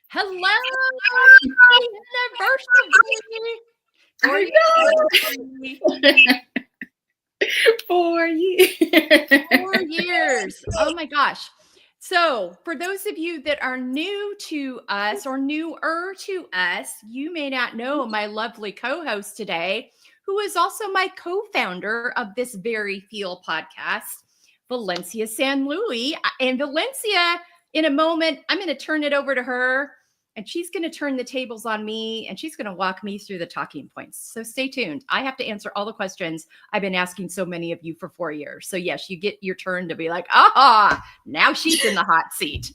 Hello, happy anniversary. I know. 4 years. 4 years. Oh my gosh. So, for those of you that are new to us or newer to us, you may not know my lovely co-host today, who is also my co-founder of this very F.E.E.L podcast, Valencia Saint-Louis. And Valencia, in a moment, I'm going to turn it over to her. And she's going to turn the tables on me and she's going to walk me through the talking points. So stay tuned. I have to answer all the questions I've been asking so many of you for 4 years. So yes, you get your turn to be like, now she's in the hot seat.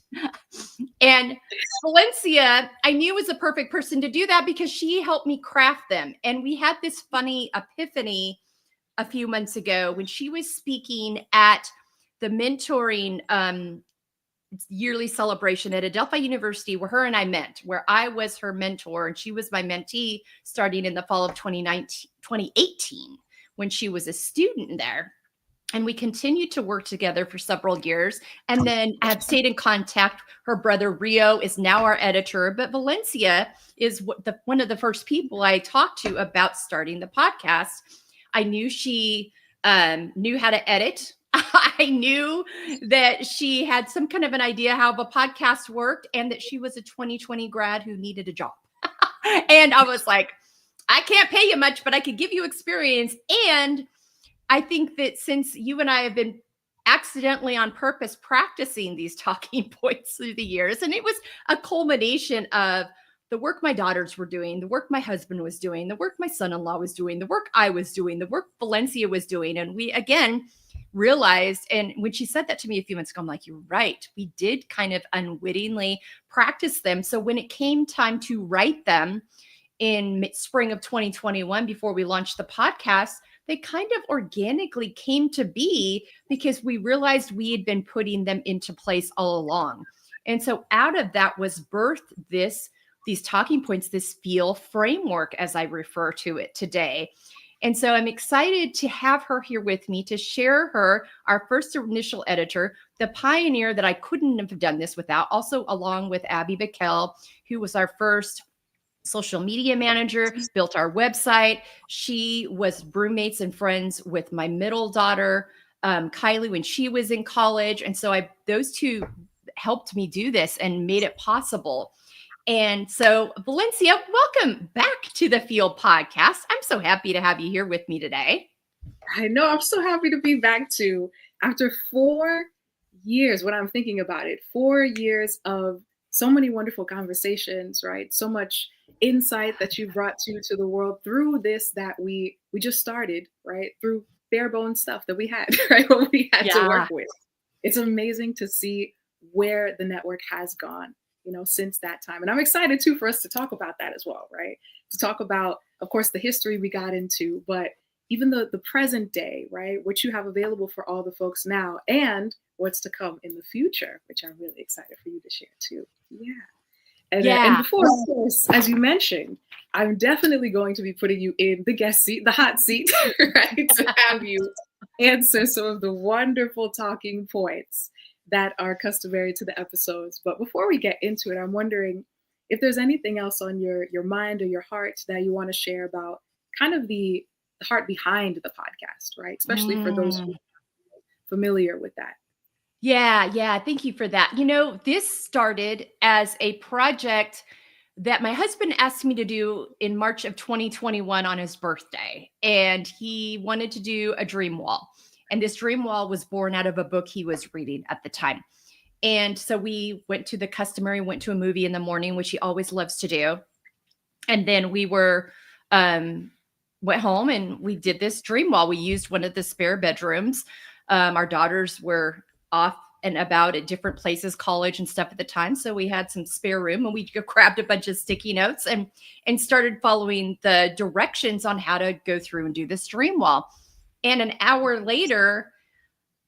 And Valencia, I knew was a perfect person to do that because she helped me craft them. And we had this funny epiphany a few months ago when she was speaking at the mentoring yearly celebration at Adelphi University, where her and I met, where I was her mentor and she was my mentee starting in the fall of 2018 when she was a student there. And we continued to work together for several years. And then I have stayed in contact. Her brother Rio is now our editor, but Valencia is one of the first people I talked to about starting the podcast. I knew she knew how to edit. I knew that she had some kind of an idea how the podcast worked and that she was a 2020 grad who needed a job. And I was like, I can't pay you much, but I could give you experience. And I think that since you and I have been accidentally on purpose practicing these talking points through the years, and it was a culmination of the work my daughters were doing, the work my husband was doing, the work my son-in-law was doing, the work I was doing, the work Valencia was doing. And we, again, realized, and when she said that to me a few months ago, I'm like, you're right. We did kind of unwittingly practice them. So when it came time to write them in spring of 2021, before we launched the podcast, they kind of organically came to be because we realized we had been putting them into place all along. And so out of that was birthed these talking points, this F.E.E.L framework, as I refer to it today. And so I'm excited to have her here with me to share her, our first initial editor, the pioneer that I couldn't have done this without, also along with F.E.E.L, who was our first social media manager, built our website. She was roommates and friends with my middle daughter, Kylie, when she was in college. And so those two helped me do this and made it possible. And so, Valencia, welcome back to the F.E.E.L podcast. I'm so happy to have you here with me today. I know. I'm so happy to be back too. After 4 years, when I'm thinking about it, 4 years of so many wonderful conversations, right? So much insight that you brought to the world through this that we just started, right? Through bare bones stuff that we had, right? What we had to work with. It's amazing to see where the network has gone, since that time. And I'm excited too for us to talk about that as well, right? To talk about, of course, the history we got into, but even the present day, right? What you have available for all the folks now and what's to come in the future, which I'm really excited for you to share too. Yeah. And before, of course, as you mentioned, I'm definitely going to be putting you in the guest seat, the hot seat, right? To have you answer some of the wonderful talking points that are customary to the episodes. But before we get into it, I'm wondering if there's anything else on your mind or your heart that you want to share about kind of the heart behind the podcast, right? Especially for those who are familiar with that. Yeah. Thank you for that. This started as a project that my husband asked me to do in March of 2021 on his birthday. And he wanted to do a dream wall. And this dream wall was born out of a book he was reading at the time. And so we went to a movie in the morning, which he always loves to do. And then we went home and we did this dream wall. We used one of the spare bedrooms. Our daughters were off and about at different places, college and stuff at the time. So we had some spare room and we grabbed a bunch of sticky notes and started following the directions on how to go through and do this dream wall. And an hour later,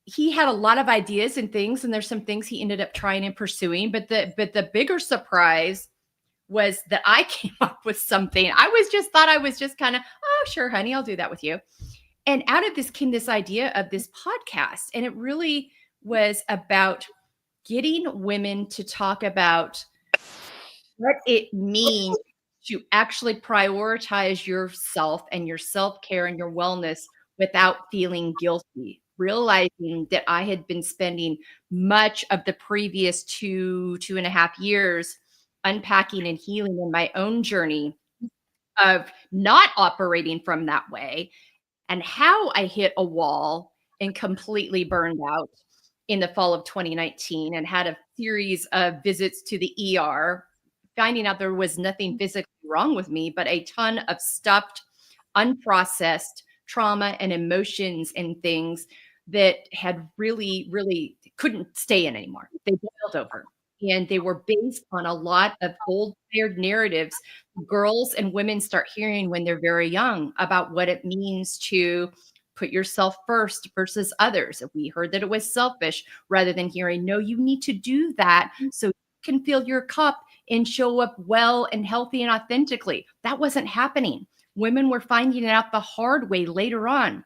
he had a lot of ideas and things, and there's some things he ended up trying and pursuing. But the bigger surprise was that I came up with something. I was just kind of, oh, sure, honey, I'll do that with you. And out of this came this idea of this podcast. And it really was about getting women to talk about what it means to actually prioritize yourself and your self-care and your wellness without feeling guilty. Realizing that I had been spending much of the previous 2.5 years unpacking and healing in my own journey of not operating from that way, and how I hit a wall and completely burned out in the fall of 2019 and had a series of visits to the ER, finding out there was nothing physically wrong with me, but a ton of stuffed, unprocessed trauma and emotions and things that had really, really couldn't stay in anymore. They boiled over. And they were based on a lot of old tired narratives girls and women start hearing when they're very young about what it means to put yourself first versus others. We heard that it was selfish rather than hearing, no, you need to do that so you can fill your cup and show up well and healthy and authentically. That wasn't happening. Women were finding it out the hard way later on.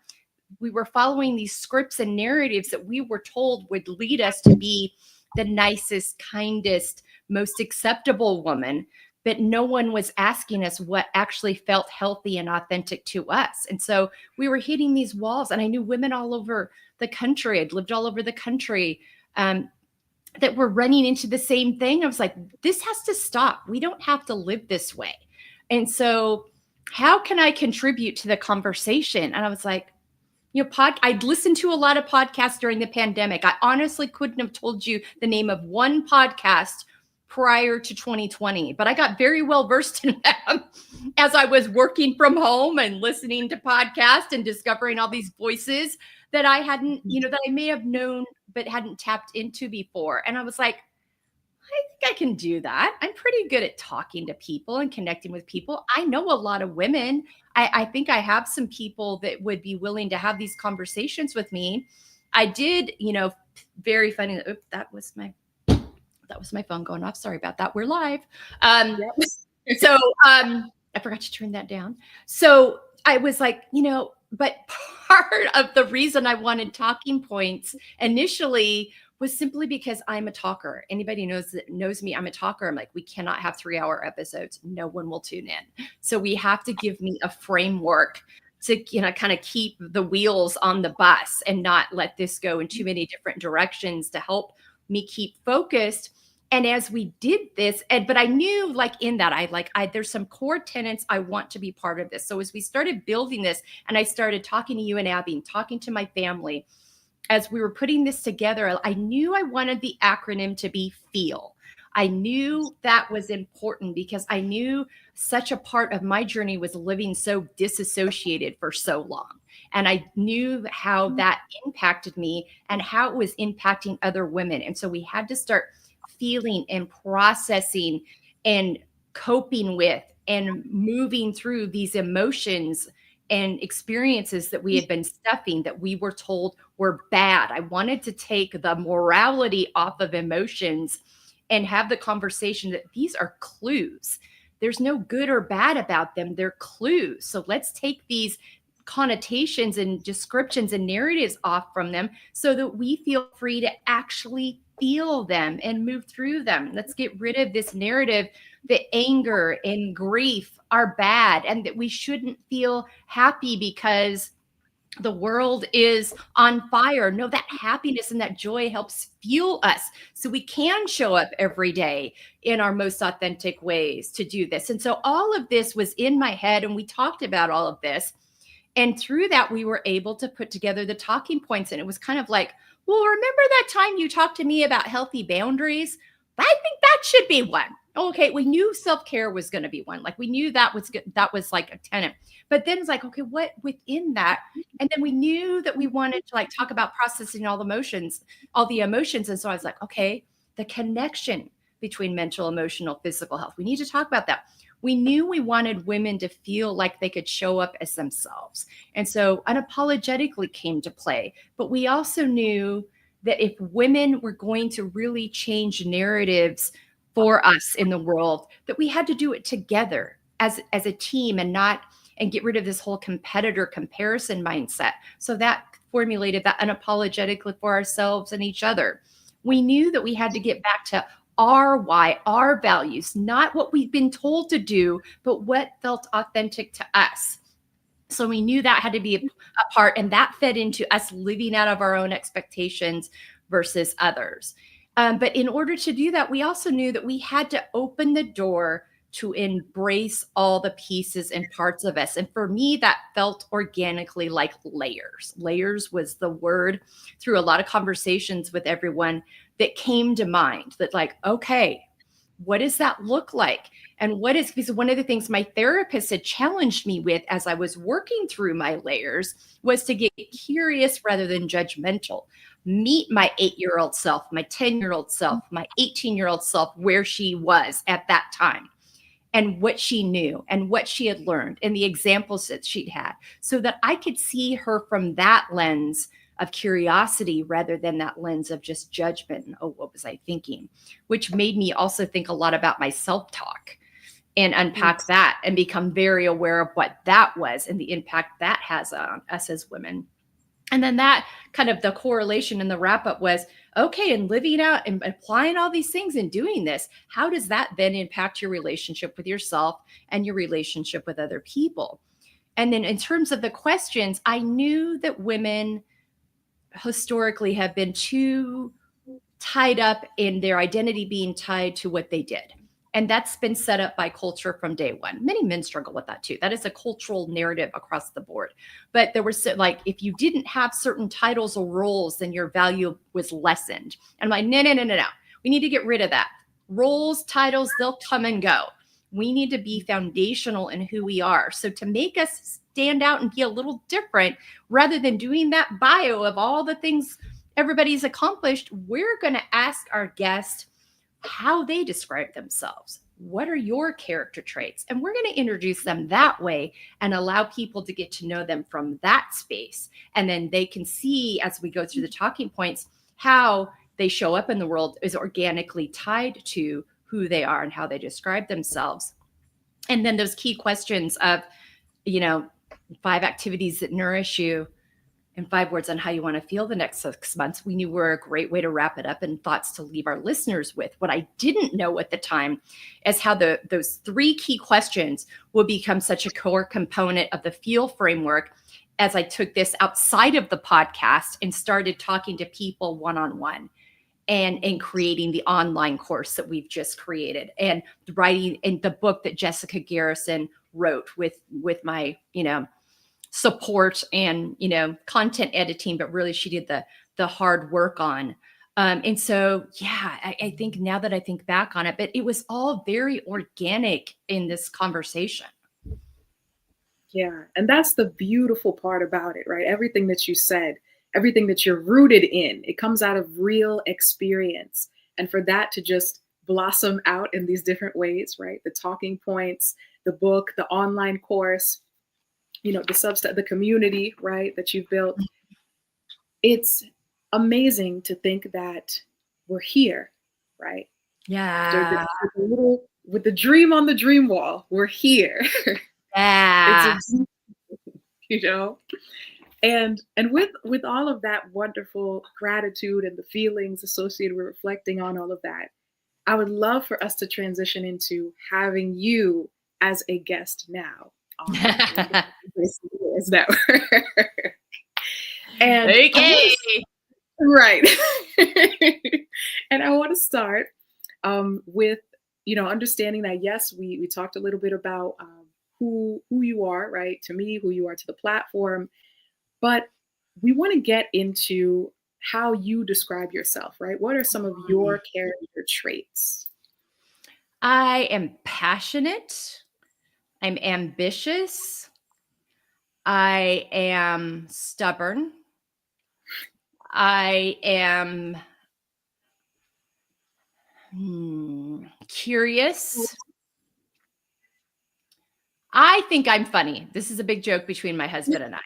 We were following these scripts and narratives that we were told would lead us to be the nicest, kindest, most acceptable woman, but no one was asking us what actually felt healthy and authentic to us. And so we were hitting these walls, and I knew women all over the country. I'd lived all over the country, that were running into the same thing. I was like, this has to stop. We don't have to live this way. And so how can I contribute to the conversation? And I was like, I'd listened to a lot of podcasts during the pandemic. I honestly couldn't have told you the name of one podcast prior to 2020, but I got very well versed in them as I was working from home and listening to podcasts and discovering all these voices that I hadn't, that I may have known but hadn't tapped into before. And I was like, I think I can do that. I'm pretty good at talking to people and connecting with people. I know a lot of women. I think I have some people that would be willing to have these conversations with me. I did, very funny. Oops, that was my phone going off. Sorry about that. We're live. So I forgot to turn that down. So I was like, but part of the reason I wanted talking points initially was simply because I'm a talker. Anybody knows me, I'm a talker. I'm like, we cannot have 3-hour episodes. No one will tune in. So we have to give me a framework to, kind of keep the wheels on the bus and not let this go in too many different directions to help me keep focused. And as we did this, but I knew in that, there's some core tenets I want to be part of this. So as we started building this and I started talking to you and Abby and talking to my family, as we were putting this together, I knew I wanted the acronym to be FEEL. I knew that was important because I knew such a part of my journey was living so disassociated for so long. And I knew how that impacted me and how it was impacting other women. And so we had to start feeling and processing and coping with and moving through these emotions and experiences that we had been stuffing that we were told were bad. I wanted to take the morality off of emotions and have the conversation that these are clues. There's no good or bad about them. They're clues. So let's take these connotations and descriptions and narratives off from them so that we feel free to actually feel them and move through them. Let's get rid of this narrative that anger and grief are bad and that we shouldn't feel happy because the world is on fire. No, that happiness and that joy helps fuel us so we can show up every day in our most authentic ways to do this. And so all of this was in my head and we talked about all of this. And through that, we were able to put together the talking points. And it was kind of like, well, remember that time you talked to me about healthy boundaries? I think that should be one. Okay, we knew self-care was going to be one. We knew that was good. That was like a tenet. But then it's like, okay, what within that? And then we knew that we wanted to talk about processing all the emotions. And so I was like, okay, the connection between mental, emotional, physical health. We need to talk about that. We knew we wanted women to feel like they could show up as themselves. And so unapologetically came to play. But we also knew that if women were going to really change narratives for us in the world, that we had to do it together as a team and get rid of this whole competitor comparison mindset. So that formulated that unapologetically for ourselves and each other. We knew that we had to get back to our why, our values, not what we've been told to do, but what felt authentic to us. So we knew that had to be a part, and that fed into us living out of our own expectations versus others. But in order to do that, we also knew that we had to open the door to embrace all the pieces and parts of us. And for me, that felt organically like layers. Layers was the word through a lot of conversations with everyone that came to mind, that like, okay, what does that look like? And what is, because one of the things my therapist had challenged me with as I was working through my layers was to get curious rather than judgmental. Meet my 8-year-old self, my 10-year-old self, my 18-year-old self, where she was at that time, and what she knew and what she had learned and the examples that she'd had, so that I could see her from that lens of curiosity rather than that lens of just judgment and, oh, what was I thinking? Which made me also think a lot about my self-talk and unpack that and become very aware of what that was and the impact that has on us as women. And then that kind of the correlation and the wrap up was, okay, and living out and applying all these things and doing this, how does that then impact your relationship with yourself and your relationship with other people? And then in terms of the questions, I knew that women historically have been too tied up in their identity being tied to what they did. And that's been set up by culture from day one. Many men struggle with that too. That is a cultural narrative across the board. But there was like, if you didn't have certain titles or roles, then your value was lessened. And I'm like, no. We need to get rid of that. Roles, titles, they'll come and go. We need to be foundational in who we are. So to make us stand out and be a little different, rather than doing that bio of all the things everybody's accomplished, we're going to ask our guest how they describe themselves. What are your character traits? And we're going to introduce them that way and allow people to get to know them from that space. And then they can see, as we go through the talking points, how they show up in the world is organically tied to who they are and how they describe themselves. And then those key questions of, 5 activities that nourish you and 5 words on how you want to feel the next 6 months, we knew were a great way to wrap it up and thoughts to leave our listeners with. What I didn't know at the time is how those 3 key questions will become such a core component of the F.E.E.L framework as I took this outside of the podcast and started talking to people one-on-one and creating the online course that we've just created and writing in the book that Jessica Garrison wrote with my, support and content editing, but really she did the hard work on. And so I think now that I think back on it, but it was all very organic in this conversation. Yeah, and that's the beautiful part about it, right? Everything that you said, everything that you're rooted in, it comes out of real experience. And for that to just blossom out in these different ways, right? The talking points, the book, the online course, the Substack, the community, right, that you've built. It's amazing to think that we're here, right? Yeah. With the dream on the dream wall, we're here. Yeah. And with all of that wonderful gratitude and the feelings associated with reflecting on all of that, I would love for us to transition into having you as a guest now. And okay. Right. And I want to start with understanding that yes, we talked a little bit about who you are, right? To me, who you are to the platform, but we want to get into how you describe yourself, right? What are some of your character traits? I am passionate. I'm ambitious. I am stubborn. I am curious. I think I'm funny. This is a big joke between my husband and I.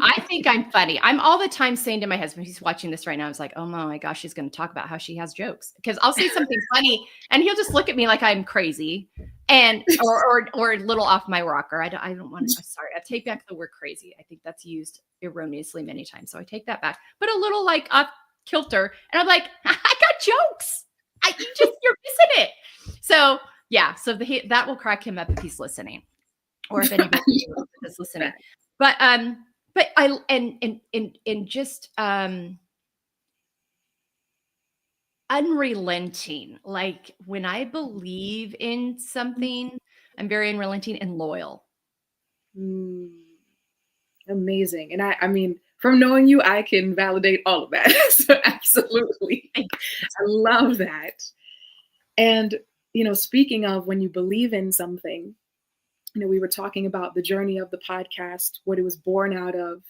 I think I'm funny. I'm all the time saying to my husband, he's watching this right now, I was like, oh my gosh, she's going to talk about how she has jokes. Because I'll say something funny and he'll just look at me like I'm crazy and or a little off my rocker. I don't want to, sorry, I take back the word crazy. I think that's used erroneously many times. So I take that back. But a little like off kilter. And I'm like, I got jokes. you're missing it. So yeah, so that will crack him up if he's listening, or if anybody is listening. But I and just unrelenting. Like when I believe in something, I'm very unrelenting and loyal. Amazing. And I mean, from knowing you, I can validate all of that. So absolutely. I love that. And, speaking of when you believe in something, we were talking about the journey of the podcast, what it was born out of,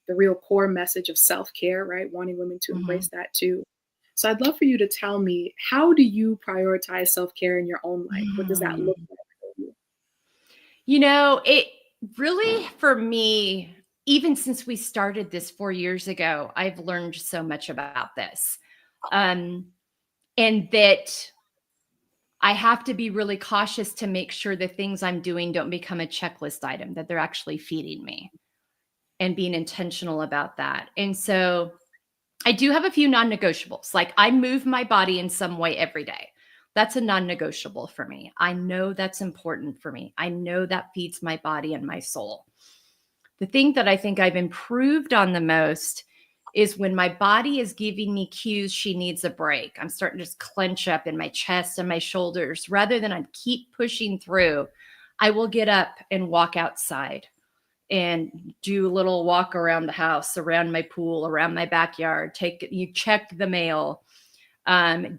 the real core message of self-care, right? Wanting women to embrace that too. So I'd love for you to tell me, how do you prioritize self-care in your own life? What does that look like for you? It really, for me, even since we started this 4 years ago, I've learned so much about this. And that I have to be really cautious to make sure the things I'm doing don't become a checklist item, that they're actually feeding me, and being intentional about that. And so I do have a few non-negotiables. Like I move my body in some way every day. That's a non-negotiable for me. I know that's important for me. I know that feeds my body and my soul. The thing that I think I've improved on the most is when my body is giving me cues she needs a break. I'm starting to just clench up in my chest and my shoulders. Rather than I keep pushing through, I will get up and walk outside and do a little walk around the house, around my pool, around my backyard, check the mail,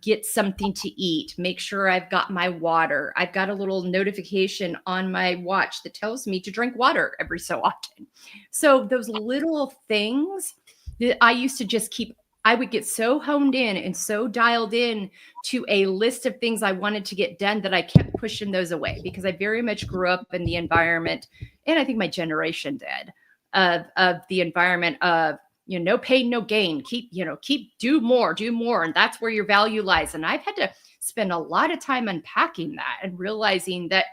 get something to eat, make sure I've got my water. I've got a little notification on my watch that tells me to drink water every so often. So those little things that I used to just I would get so honed in and so dialed in to a list of things I wanted to get done that I kept pushing those away, because I very much grew up in the environment, and I think my generation did, of the environment of, no pain, no gain. Keep do more. And that's where your value lies. And I've had to spend a lot of time unpacking that and realizing that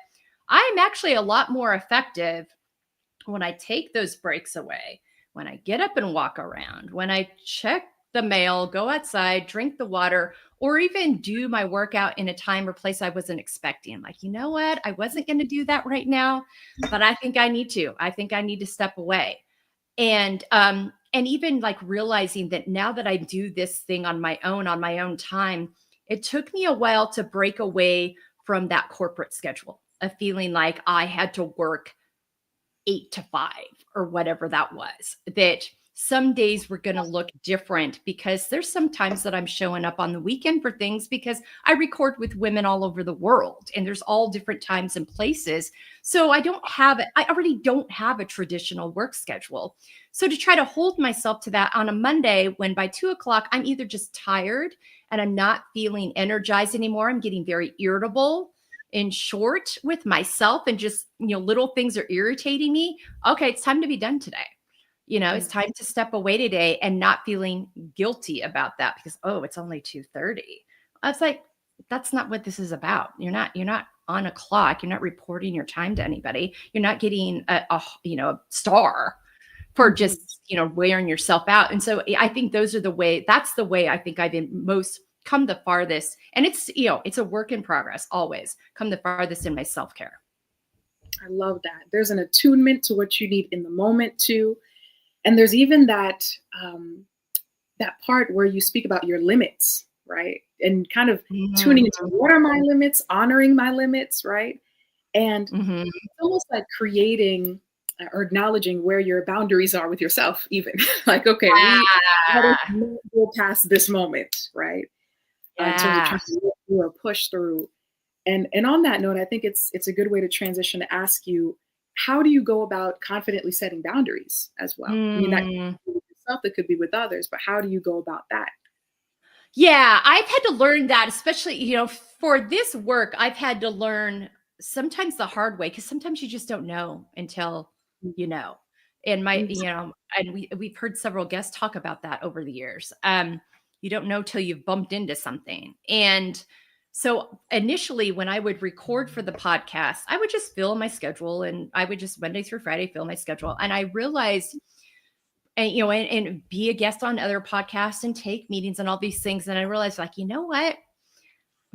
I'm actually a lot more effective when I take those breaks away, when I get up and walk around, when I check the mail, go outside, drink the water, or even do my workout in a time or place I wasn't expecting. Like, you know what? I wasn't going to do that right now, but I think I need to. I think I need to step away. And even like realizing that now that I do this thing on my own time, it took me a while to break away from that corporate schedule of feeling like I had to work 8 to 5 or whatever that was, that some days were going to look different, because there's some times that I'm showing up on the weekend for things, because I record with women all over the world and there's all different times and places. So I already don't have a traditional work schedule. So to try to hold myself to that on a Monday, when by 2:00, I'm either just tired and I'm not feeling energized anymore, I'm getting very irritable and short with myself, and just, little things are irritating me. Okay, it's time to be done today. It's time to step away today, and not feeling guilty about that, because, oh, it's only 2:30. I was like, that's not what this is about. You're not on a clock. You're not reporting your time to anybody. You're not getting a star for just, wearing yourself out. And so I think that's the way I think I've been most come the farthest. And it's a work in progress, always come the farthest in my self-care. I love that. There's an attunement to what you need in the moment too. And there's even that part where you speak about your limits, right? And kind of tuning into what are my limits, honoring my limits, right? And it's almost like creating or acknowledging where your boundaries are with yourself, even. Like, okay, we go past this moment, right? In terms of trying to work through or push through. And on that note, I think it's a good way to transition to ask you, how do you go about confidently setting boundaries as well? I mean, that could be with yourself, that could be with others, but how do you go about that? Yeah, I've had to learn that, especially, for this work, I've had to learn sometimes the hard way, because sometimes you just don't know until you know. And and we've heard several guests talk about that over the years. You don't know till you've bumped into something. And so initially, when I would record for the podcast, I would just fill my schedule, and I would just Monday through Friday fill my schedule. And I realized, and and be a guest on other podcasts and take meetings and all these things. And I realized, like, you know what?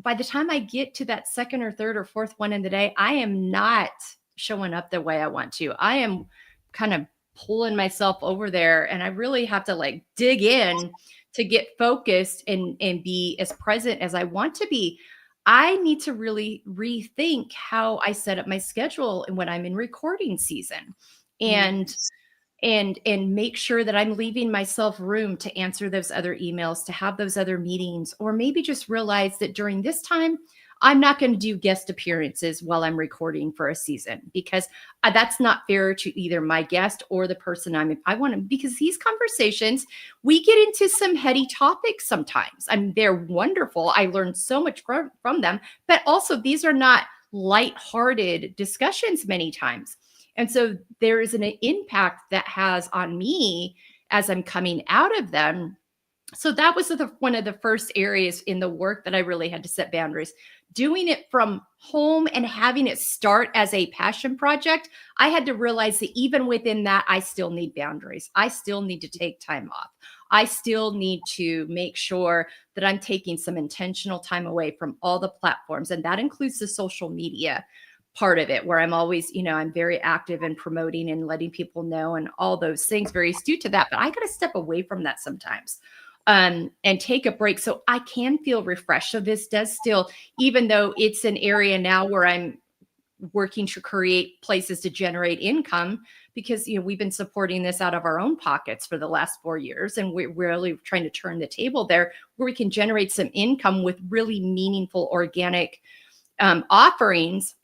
by the time I get to that second or third or fourth one in the day, I am not showing up the way I want to. I am kind of pulling myself over there, and I really have to like dig in to get focused and be as present as I want to be. I need to really rethink how I set up my schedule and when I'm in recording season. And Yes. and make sure that I'm leaving myself room to answer those other emails, to have those other meetings, or maybe just realize that during this time, I'm not going to do guest appearances while I'm recording for a season, because that's not fair to either my guest or the person I want to, because these conversations, we get into some heady topics sometimes. I mean, they're wonderful. I learned so much from them, but also these are not lighthearted discussions many times. And so there is an impact that has on me as I'm coming out of them. So that was one of the first areas in the work that I really had to set boundaries. Doing it from home and having it start as a passion project, I had to realize that even within that, I still need boundaries. I still need to take time off. I still need to make sure that I'm taking some intentional time away from all the platforms. And that includes the social media part of it, where I'm always, I'm very active in promoting and letting people know and all those things, very astute to that. But I got to step away from that sometimes, and take a break so I can feel refreshed. So this does still, even though it's an area now where I'm working to create places to generate income, because we've been supporting this out of our own pockets for the last 4 years, and we're really trying to turn the table there where we can generate some income with really meaningful organic offerings.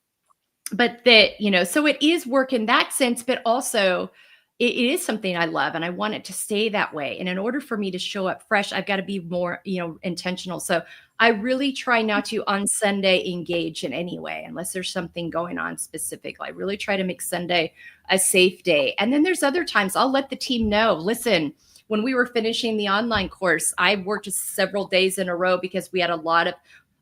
But that, so it is work in that sense, but also it is something I love and I want it to stay that way. And in order for me to show up fresh, I've got to be more, intentional. So I really try not to on Sunday engage in any way unless there's something going on specific. I really try to make Sunday a safe day. And then there's other times I'll let the team know, listen, when we were finishing the online course, I worked several days in a row because we had a lot of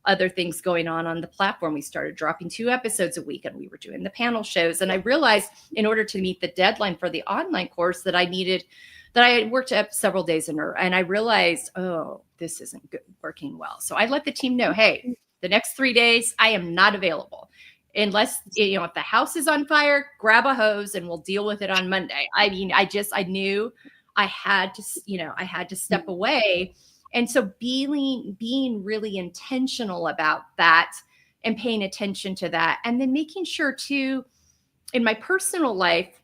other things going on the platform. We started dropping 2 episodes a week and we were doing the panel shows. And I realized in order to meet the deadline for the online course that I worked up several days in a row. And I realized, oh, this isn't good, working well. So I let the team know, hey, the next 3 days, I am not available. Unless, if the house is on fire, grab a hose and we'll deal with it on Monday. I mean, I knew I had to step away. And so being really intentional about that and paying attention to that, and then making sure too, in my personal life,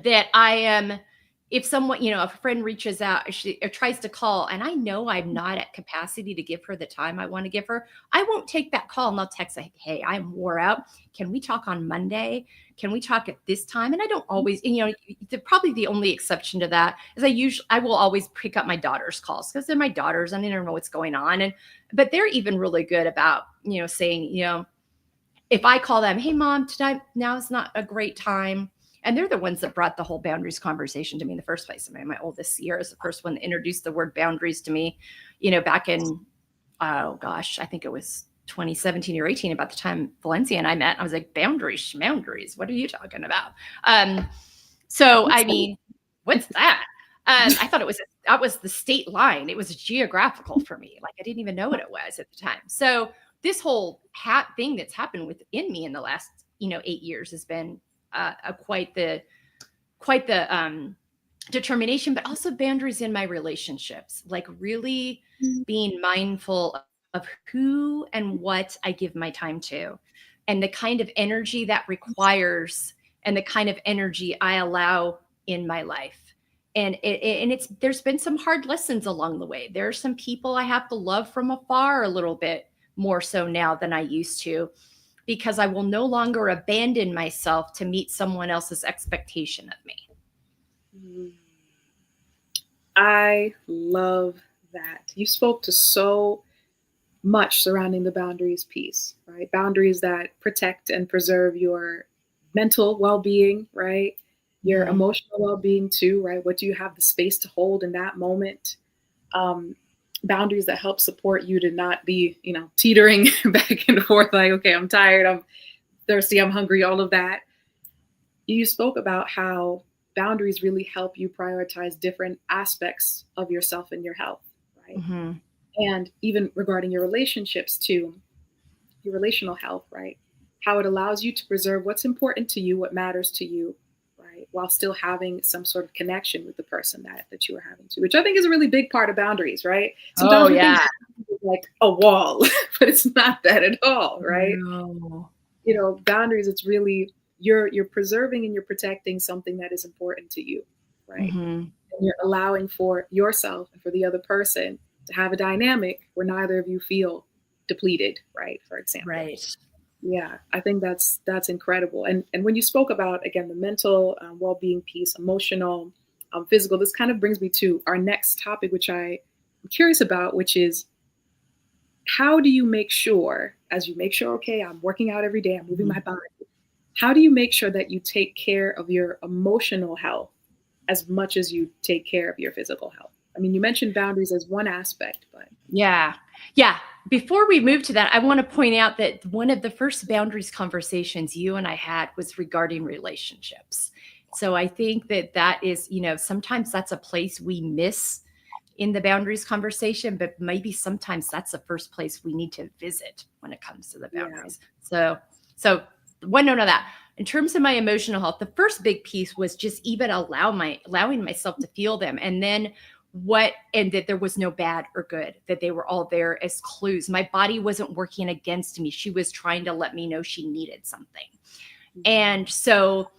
that I am, if someone, if a friend reaches out or tries to call and I know I'm not at capacity to give her the time I want to give her, I won't take that call and I'll text like, hey, I'm wore out. Can we talk on Monday? Can we talk at this time? And I don't always, probably the only exception to that is I will always pick up my daughter's calls because they're my daughters and I don't know what's going on. But they're even really good about, saying, if I call them, hey mom, tonight, now is not a great time. And they're the ones that brought the whole boundaries conversation to me in the first place. I mean, my oldest Sierra is the first one that introduced the word boundaries to me, back in, oh gosh, I think it was 2017 or 18, about the time Valencia and I met. I was like, boundaries, what are you talking about? So, I mean, what's that? I thought that was the state line. It was geographical for me. Like I didn't even know what it was at the time. So this whole thing that's happened within me in the last, 8 years has been quite the determination, but also boundaries in my relationships, like really being mindful of who and what I give my time to and the kind of energy that requires and the kind of energy I allow in my life. And there's been some hard lessons along the way. There are some people I have to love from afar a little bit more so now than I used to, because I will no longer abandon myself to meet someone else's expectation of me. I love that. You spoke to so much surrounding the boundaries piece, right? Boundaries that protect and preserve your mental well-being, right? Your emotional well-being too, right? What do you have the space to hold in that moment? Boundaries that help support you to not be, teetering back and forth, like, okay, I'm tired, I'm thirsty, I'm hungry, all of that. You spoke about how boundaries really help you prioritize different aspects of yourself and your health, right? Mm-hmm. And even regarding your relationships too, your relational health, right? How it allows you to preserve what's important to you, what matters to you, right? While still having some sort of connection with the person that you are having to, which I think is a really big part of boundaries, right? Oh, Sometimes we think yeah. it's like a wall, but it's not that at all, right? No. Boundaries, it's really you're preserving and you're protecting something that is important to you, right? Mhm. And you're allowing for yourself and for the other person to have a dynamic where neither of you feel depleted, right? For example. Right. Yeah, I think that's incredible. And when you spoke about again the mental well-being piece, emotional, physical, this kind of brings me to our next topic, which I'm curious about, which is how do you make sure, as you make sure, okay, I'm working out every day, I'm moving Mhm. my body. How do you make sure that you take care of your emotional health as much as you take care of your physical health? I mean, you mentioned boundaries as one aspect, but Yeah. Yeah. Before we move to that, I want to point out that one of the first boundaries conversations you and I had was regarding relationships. So I think that that is, sometimes that's a place we miss in the boundaries conversation, but maybe sometimes that's the first place we need to visit when it comes to the yeah. boundaries. So one note of that. In terms of my emotional health, the first big piece was just even allowing myself to feel them. And then and that there was no bad or good, that they were all there as clues. My body wasn't working against me. She was trying to let me know she needed something. Mhm. And so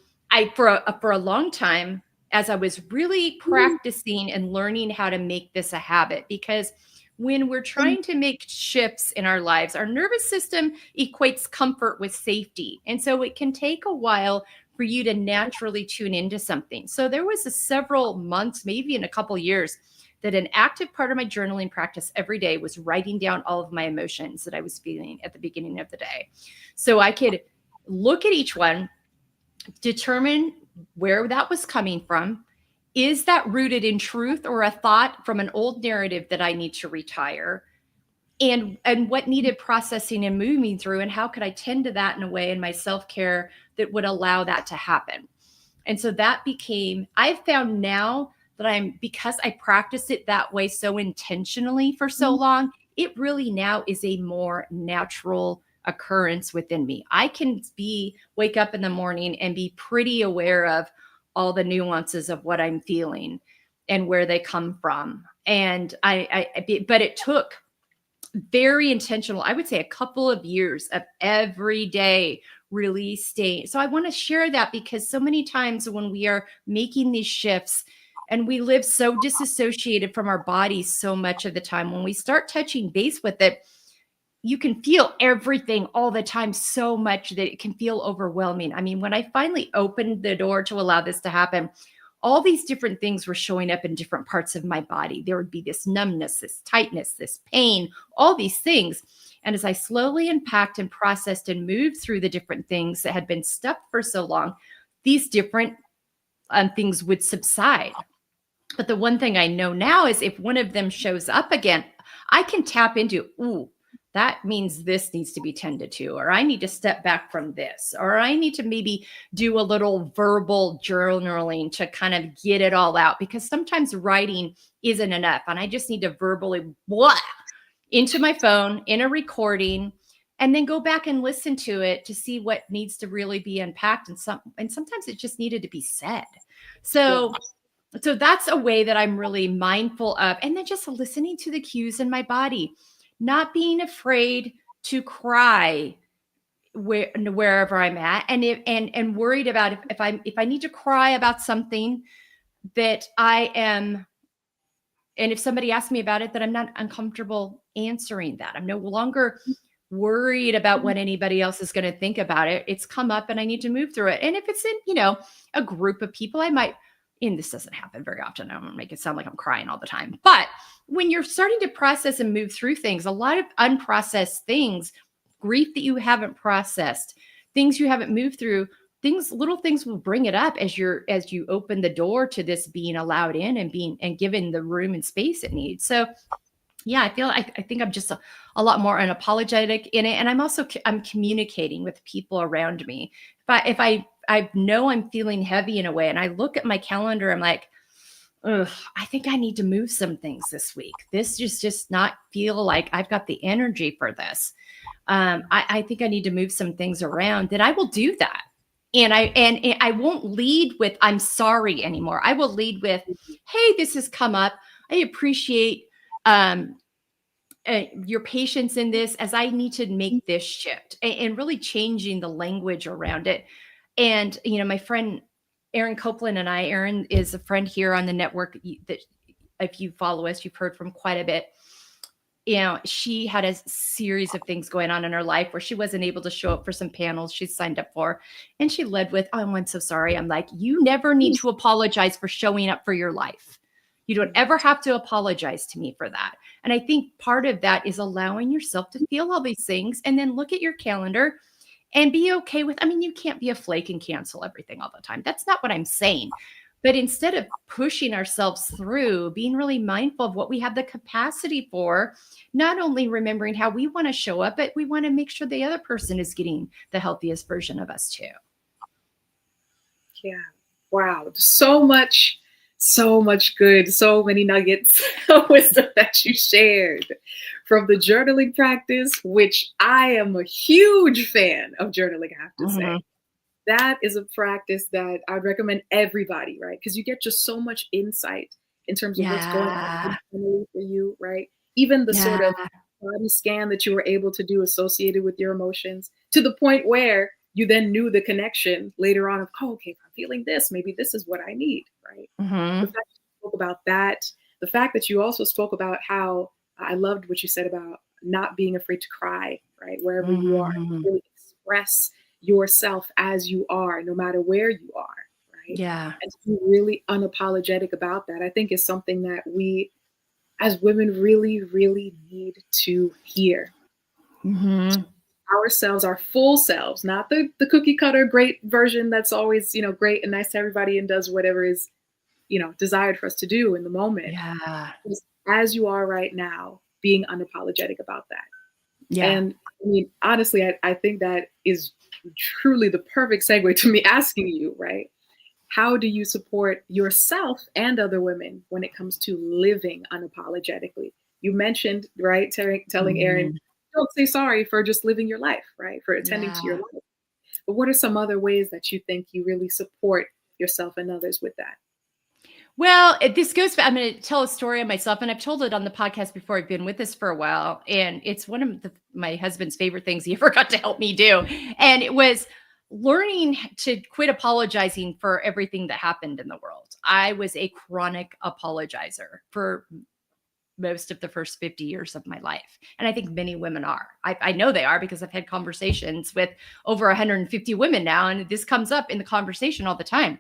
for a long time, as I was really practicing and learning how to make this a habit, because when we're trying to make shifts in our lives, our nervous system equates comfort with safety. And so it can take a while for you to naturally tune into something. So there was several months, maybe in a couple years, that an active part of my journaling practice every day was writing down all of my emotions that I was feeling at the beginning of the day. So I could look at each one, determine where that was coming from. Is that rooted in truth or a thought from an old narrative that I need to retire? And what needed processing and moving through, and how could I tend to that in a way in my self-care that would allow that to happen? And so that became, I've found now that because I practiced it that way so intentionally for so long, it really now is a more natural occurrence within me. I can wake up in the morning and be pretty aware of all the nuances of what I'm feeling and where they come from. And but it took very intentional, I would say a couple of years of every day really staying. So I want to share that because so many times when we are making these shifts and we live so disassociated from our bodies so much of the time, when we start touching base with it, you can feel everything all the time so much that it can feel overwhelming. I mean, when I finally opened the door to allow this to happen, all these different things were showing up in different parts of my body. There would be this numbness, this tightness, this pain, all these things. And as I slowly unpacked and processed and moved through the different things that had been stuffed for so long, these different things would subside. But the one thing I know now is if one of them shows up again, I can tap into, ooh, that means this needs to be tended to, or I need to step back from this, or I need to maybe do a little verbal journaling to kind of get it all out, because sometimes writing isn't enough. And I just need to verbally blah into my phone in a recording and then go back and listen to it to see what needs to really be unpacked. And sometimes it just needed to be said. Yeah. So that's a way that I'm really mindful of. And then just listening to the cues in my body, not being afraid to cry wherever I'm at, and worried about if I need to cry about something that I am, and if somebody asks me about it, that I'm not uncomfortable answering that. I'm no longer worried about what anybody else is going to think about it. It's come up and I need to move through it. And if it's in, a group of people, I might, and this doesn't happen very often. I don't want to make it sound like I'm crying all the time. But when you're starting to process and move through things, a lot of unprocessed things, grief that you haven't processed, things you haven't moved through, little things will bring it up as you open the door to this being allowed in and being and given the room and space it needs. So yeah, I think I'm just a lot more unapologetic in it. And I'm communicating with people around me. If I know I'm feeling heavy in a way and I look at my calendar, I'm like, ugh, I think I need to move some things this week. This just not feel like I've got the energy for this. I think I need to move some things around. Then I will do that. And I won't lead with I'm sorry anymore. I will lead with, hey, this has come up. I appreciate um, your patience in this as I need to make this shift and really changing the language around it. And, my friend Erin Copeland and Erin is a friend here on the network that if you follow us, you've heard from quite a bit. She had a series of things going on in her life where she wasn't able to show up for some panels she signed up for. And she led with, oh, I'm so sorry. I'm like, you never need to apologize for showing up for your life. You don't ever have to apologize to me for that. And I think part of that is allowing yourself to feel all these things and then look at your calendar and be okay with, you can't be a flake and cancel everything all the time. That's not what I'm saying. But instead of pushing ourselves through, being really mindful of what we have the capacity for, not only remembering how we want to show up, but we want to make sure the other person is getting the healthiest version of us too. Yeah. Wow. So much good, so many nuggets of wisdom that you shared from the journaling practice, which I am a huge fan of journaling, I have to say. That is a practice that I'd recommend everybody, right? Because you get just so much insight in terms of what's going on internally for you, right? Even the sort of body scan that you were able to do associated with your emotions, to the point where you then knew the connection later on of, oh, okay, if I'm feeling this, maybe this is what I need, right? The fact that you spoke about that, the fact that you also spoke about how I loved what you said about not being afraid to cry, right? Wherever you are, really express yourself as you are, no matter where you are, right? Yeah. And to be really unapologetic about that, I think is something that we as women really, really need to hear. Ourselves, our full selves, not the cookie cutter great version that's always, great and nice to everybody and does whatever is, desired for us to do in the moment. Yeah. Just as you are right now, being unapologetic about that. Yeah. And honestly, I think that is truly the perfect segue to me asking you, right? How do you support yourself and other women when it comes to living unapologetically? You mentioned, right, telling Erin, don't say sorry for just living your life, right? For attending to your life. But what are some other ways that you think you really support yourself and others with that? Well, this goes back. I'm going to tell a story of myself, and I've told it on the podcast before. I've been with this for a while, and it's one of my husband's favorite things he ever got to help me do. And it was learning to quit apologizing for everything that happened in the world. I was a chronic apologizer for most of the first 50 years of my life. And I think many women are. I know they are because I've had conversations with over 150 women now, and this comes up in the conversation all the time.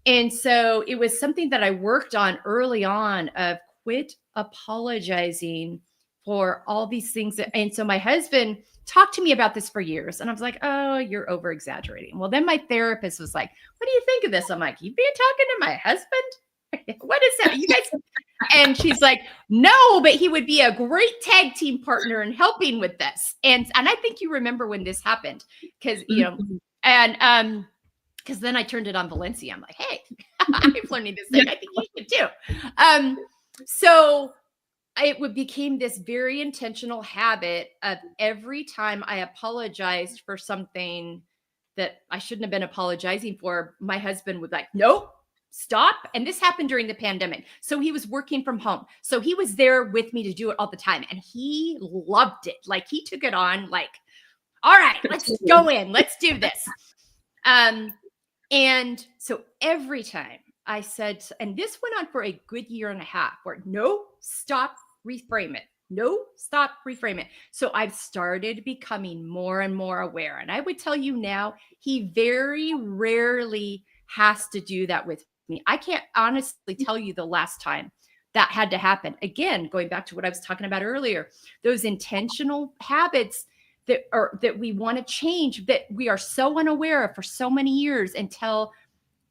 And so it was something that I worked on early on of quit apologizing for all these things. And so my husband talked to me about this for years. And I was like, oh, you're over exaggerating. Well, then my therapist was like, what do you think of this? I'm like, you've been talking to my husband? What is that? You guys? And she's like, no, but he would be a great tag team partner in helping with this. And I think you remember when this happened because, because then I turned it on Valencia. I'm like, hey, I'm learning this thing. I think you should too. So it became this very intentional habit of every time I apologized for something that I shouldn't have been apologizing for, my husband would like, nope, stop. And this happened during the pandemic. So he was working from home. So he was there with me to do it all the time. And he loved it. Like he took it on like, all right, let's go in. Let's do this. And so every time I said, and this went on for a good year and a half, where no, stop, reframe it. No, stop, reframe it. So I've started becoming more and more aware. And I would tell you now, he very rarely has to do that with me. I can't honestly tell you the last time that had to happen. Again, going back to what I was talking about earlier, those intentional habits that we want to change, that we are so unaware of for so many years until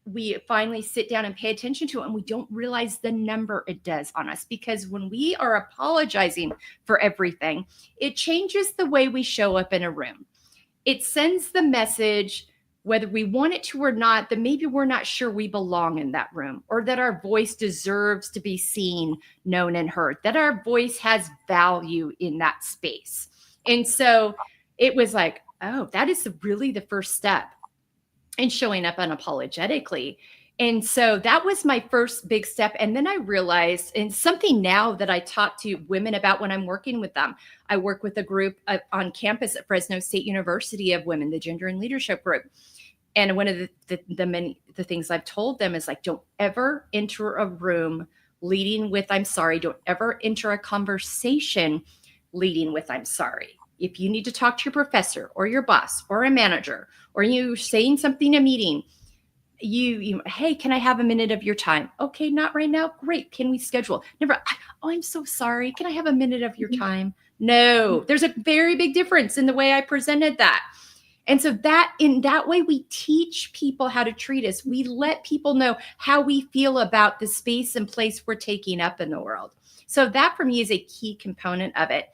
we finally sit down and pay attention to it, and we don't realize the number it does on us. Because when we are apologizing for everything, it changes the way we show up in a room. It sends the message whether we want it to or not, that maybe we're not sure we belong in that room, or that our voice deserves to be seen, known, and heard, that our voice has value in that space. And so it was like, oh, that is really the first step in showing up unapologetically. And so that was my first big step. And then I realized, and something now that I talk to women about when I'm working with them, I work with a group on campus at Fresno State University of women, the Gender and Leadership Group. And one of the things I've told them is like, don't ever enter a room leading with I'm sorry. Don't ever enter a conversation leading with I'm sorry. If you need to talk to your professor or your boss or a manager, or you saying something in a meeting, you hey, can I have a minute of your time? Okay, not right now. Great. Can we schedule? Never, oh, I'm so sorry. Can I have a minute of your time? No, there's a very big difference in the way I presented that. And so that in that way, we teach people how to treat us. We let people know how we feel about the space and place we're taking up in the world. So that for me is a key component of it.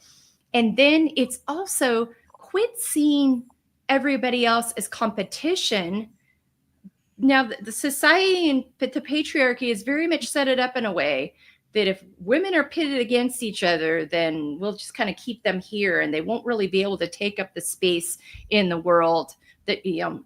And then it's also quit seeing everybody else as competition. Now, the society and the patriarchy has very much set it up in a way that if women are pitted against each other, then we'll just kind of keep them here and they won't really be able to take up the space in the world that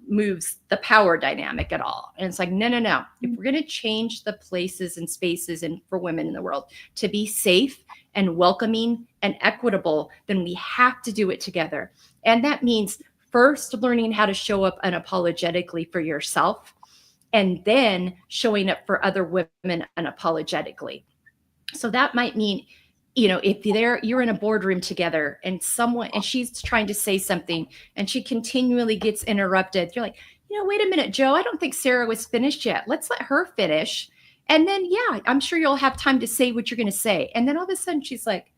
moves the power dynamic at all. And it's like, no. If we're going to change the places and spaces and for women in the world to be safe and welcoming and equitable, then we have to do it together. And that means first learning how to show up unapologetically for yourself, and then showing up for other women unapologetically. So that might mean, if you're in a boardroom together and she's trying to say something and she continually gets interrupted, you're like, wait a minute, Joe, I don't think Sarah was finished yet. Let's let her finish. And then, yeah, I'm sure you'll have time to say what you're going to say. And then all of a sudden she's like,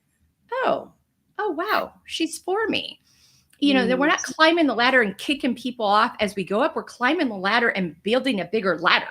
oh, wow, she's for me. That we're not climbing the ladder and kicking people off as we go up. We're climbing the ladder and building a bigger ladder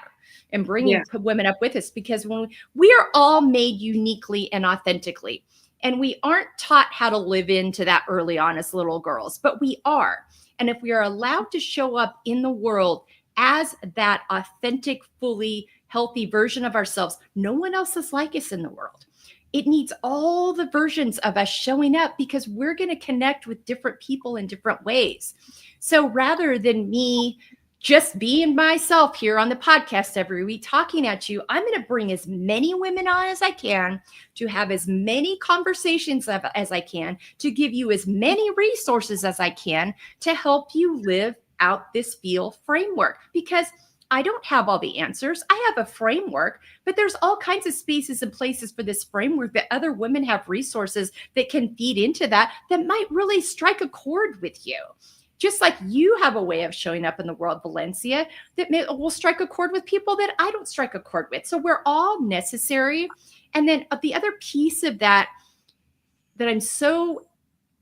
and bringing women up with us, because when we are all made uniquely and authentically, and we aren't taught how to live into that early on as little girls, but we are. And if we are allowed to show up in the world as that authentic, fully healthy version of ourselves, no one else is like us in the world. It needs all the versions of us showing up, because we're going to connect with different people in different ways. So rather than me just being myself here on the podcast every week talking at you, I'm going to bring as many women on as I can, to have as many conversations as I can, to give you as many resources as I can to help you live out this FEEL framework. Because I don't have all the answers. I have a framework, but there's all kinds of spaces and places for this framework that other women have resources that can feed into that might really strike a chord with you. Just like you have a way of showing up in the world, Valencia, that will strike a chord with people that I don't strike a chord with. So we're all necessary. And then the other piece of that I'm so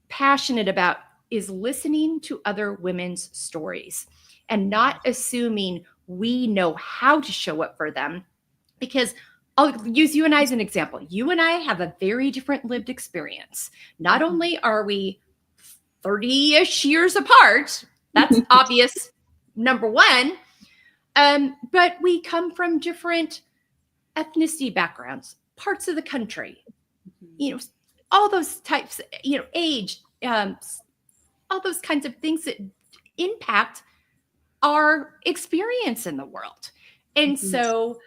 passionate about is listening to other women's stories and not assuming we know how to show up for them. Because I'll use you and I as an example. You and I have a very different lived experience. Not only are we 30-ish years apart, that's obvious, number one, but we come from different ethnicity backgrounds, parts of the country, all those types, age, all those kinds of things that impact our experience in the world. And so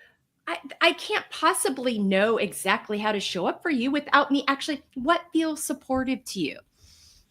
I can't possibly know exactly how to show up for you without me actually, what feels supportive to you?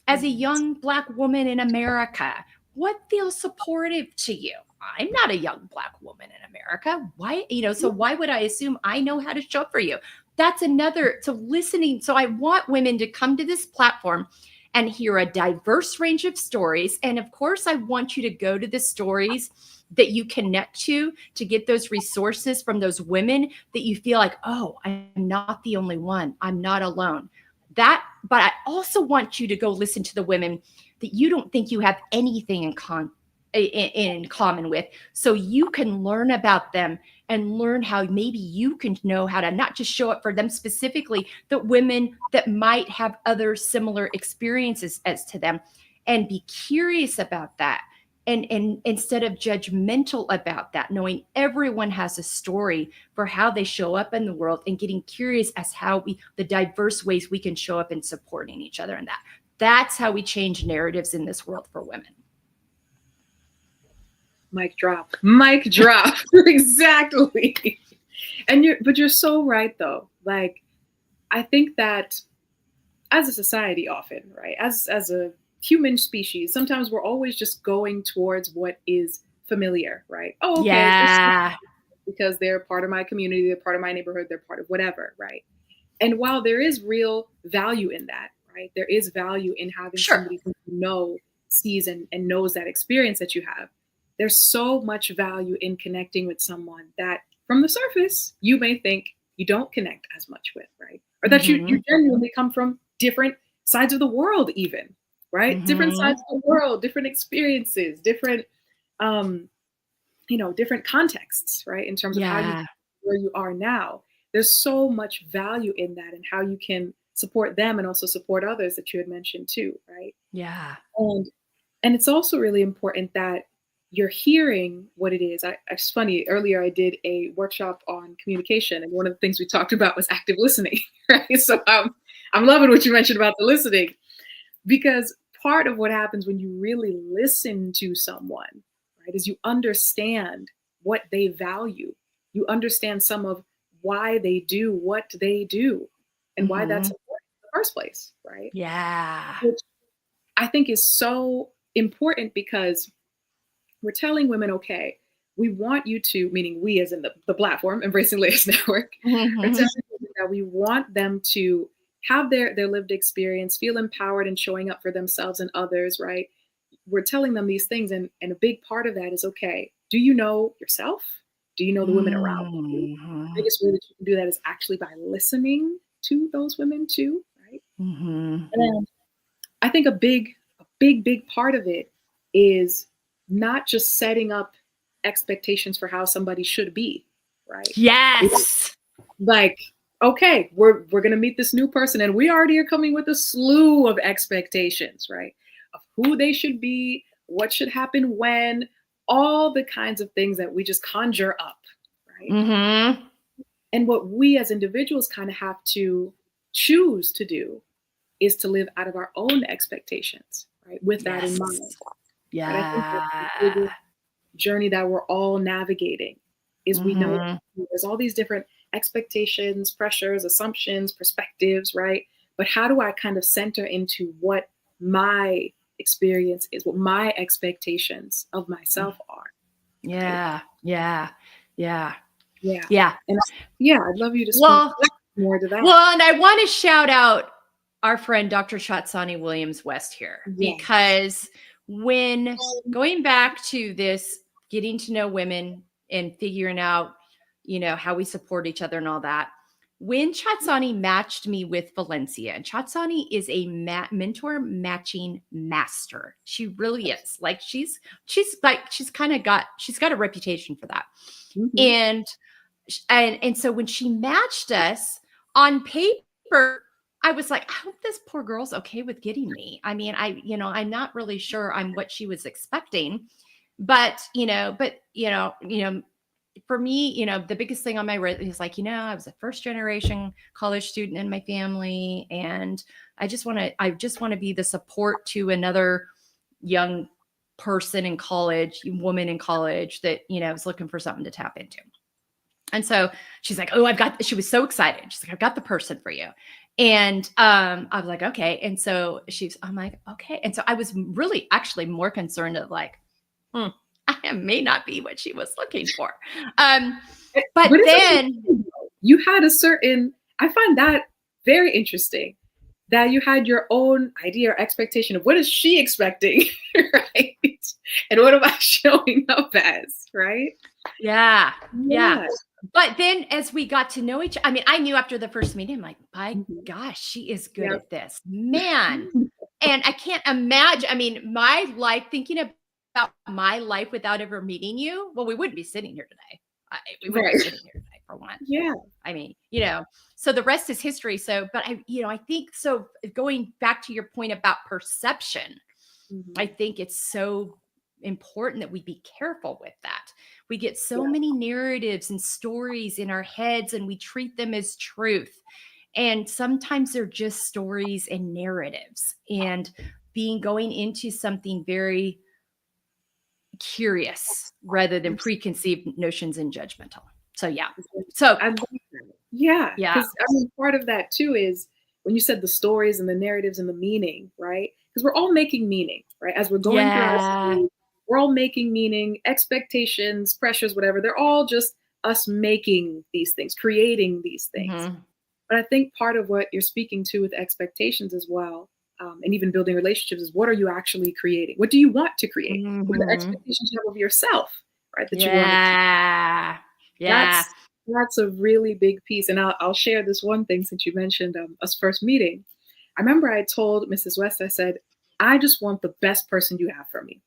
As a young Black woman in America, what feels supportive to you? I'm not a young Black woman in America. Why, so why would I assume I know how to show up for you? That's another, so listening. So I want women to come to this platform and hear a diverse range of stories. And of course, I want you to go to the stories that you connect to get those resources from those women that you feel like, oh, I'm not the only one. I'm not alone. But I also want you to go listen to the women that you don't think you have anything in common with, so you can learn about them and learn how maybe you can know how to not just show up for them specifically, but women that might have other similar experiences as to them, and be curious about that. and instead of judgmental about that, knowing everyone has a story for how they show up in the world, and getting curious as how the diverse ways we can show up and supporting each other in that. That's how we change narratives in this world for women. Mic drop. Mic drop. Exactly. But you're so right though. Like, I think that as a society often, right? As a human species, sometimes we're always just going towards what is familiar, right? Oh, okay. Yeah. Because they're part of my community, they're part of my neighborhood, they're part of whatever, right? And while there is real value in that, right? There is value in having somebody who sees and knows that experience that you have. There's so much value in connecting with someone that from the surface, you may think you don't connect as much with, right? Or that you genuinely come from different sides of the world even, right? Different sides of the world, different experiences, different, different contexts, right? In terms of where you are now. There's so much value in that, and how you can support them and also support others that you had mentioned too, right? Yeah. And it's also really important that you're hearing what it is. It's funny, earlier I did a workshop on communication, and one of the things we talked about was active listening, right? So I'm loving what you mentioned about the listening, because part of what happens when you really listen to someone, right, is you understand what they value. You understand some of why they do what they do, and why that's important in the first place, right? Yeah. Which I think is so important, because we're telling women, okay, we want you to, meaning we as in the platform, Embracing Layers Network, we're telling women that we want them to have their lived experience, feel empowered and showing up for themselves and others, right? We're telling them these things, and a big part of that is, okay, do you know yourself? Do you know the women around you? The biggest way that you can do that is actually by listening to those women too, right? And I think a big part of it is not just setting up expectations for how somebody should be, right? Yes. Like, okay, we're gonna meet this new person, and we already are coming with a slew of expectations, right? Of who they should be, what should happen when, all the kinds of things that we just conjure up, right? And what we as individuals kind of have to choose to do is to live out of our own expectations, right? With that in mind. Yeah. But I think that's the biggest journey that we're all navigating, is we know there's all these different expectations, pressures, assumptions, perspectives, right? But how do I kind of center into what my experience is, what my expectations of myself are? Yeah. Right? Yeah. Yeah. Yeah. Yeah. And I'd love you to speak more to that. Well, and I want to shout out our friend Dr. Chatsani Williams West here, because when going back to this, getting to know women and figuring out, how we support each other and all that, when Chatsani matched me with Valencia, and Chatsani is a mentor matching master. She really is. Like she's got a reputation for that. And so when she matched us on paper, I was like, I hope this poor girl's okay with getting me. I mean, I'm not really sure I'm what she was expecting, but for me, the biggest thing on my resume is like, I was a first generation college student in my family, and I just want to be the support to another young person in college, woman in college that, is looking for something to tap into. And so she's like, oh, she was so excited. She's like, I've got the person for you. And I was like, okay. And so I'm like, okay. And so I was really actually more concerned of like, I may not be what she was looking for. But then you had I find that very interesting, that you had your own idea or expectation of what is she expecting, right? And what am I showing up as, right? Yeah. But then as we got to know each other, I mean, I knew after the first meeting, I'm like, my gosh, she is good at this, man. And I can't imagine, I mean, my life, thinking about my life without ever meeting you, well, we wouldn't be sitting here today. We wouldn't be sitting here today, for one. Yeah. I mean, so the rest is history. So, but I think, so going back to your point about perception, I think it's so important that we be careful with that. We get so many narratives and stories in our heads and we treat them as truth. And sometimes they're just stories and narratives, and going into something very curious rather than preconceived notions and judgmental. So yeah. So I love that. Yeah, yeah. because I mean, part of that too is when you said the stories and the narratives and the meaning, right? Because we're all making meaning, right? As we're going through our Yeah. story, we're all making meaning, expectations, pressures, whatever. They're all just us making these things, creating these things. Mhm. But I think part of what you're speaking to with expectations as well, and even building relationships, is what are you actually creating? What do you want to create? What are the Mhm. expectations you have of yourself, right? That you want to Yeah. Yeah. that's a really big piece, and I'll share this one thing since you mentioned us first meeting. I remember I told Mrs. West, I said, "I just want the best person you have for me."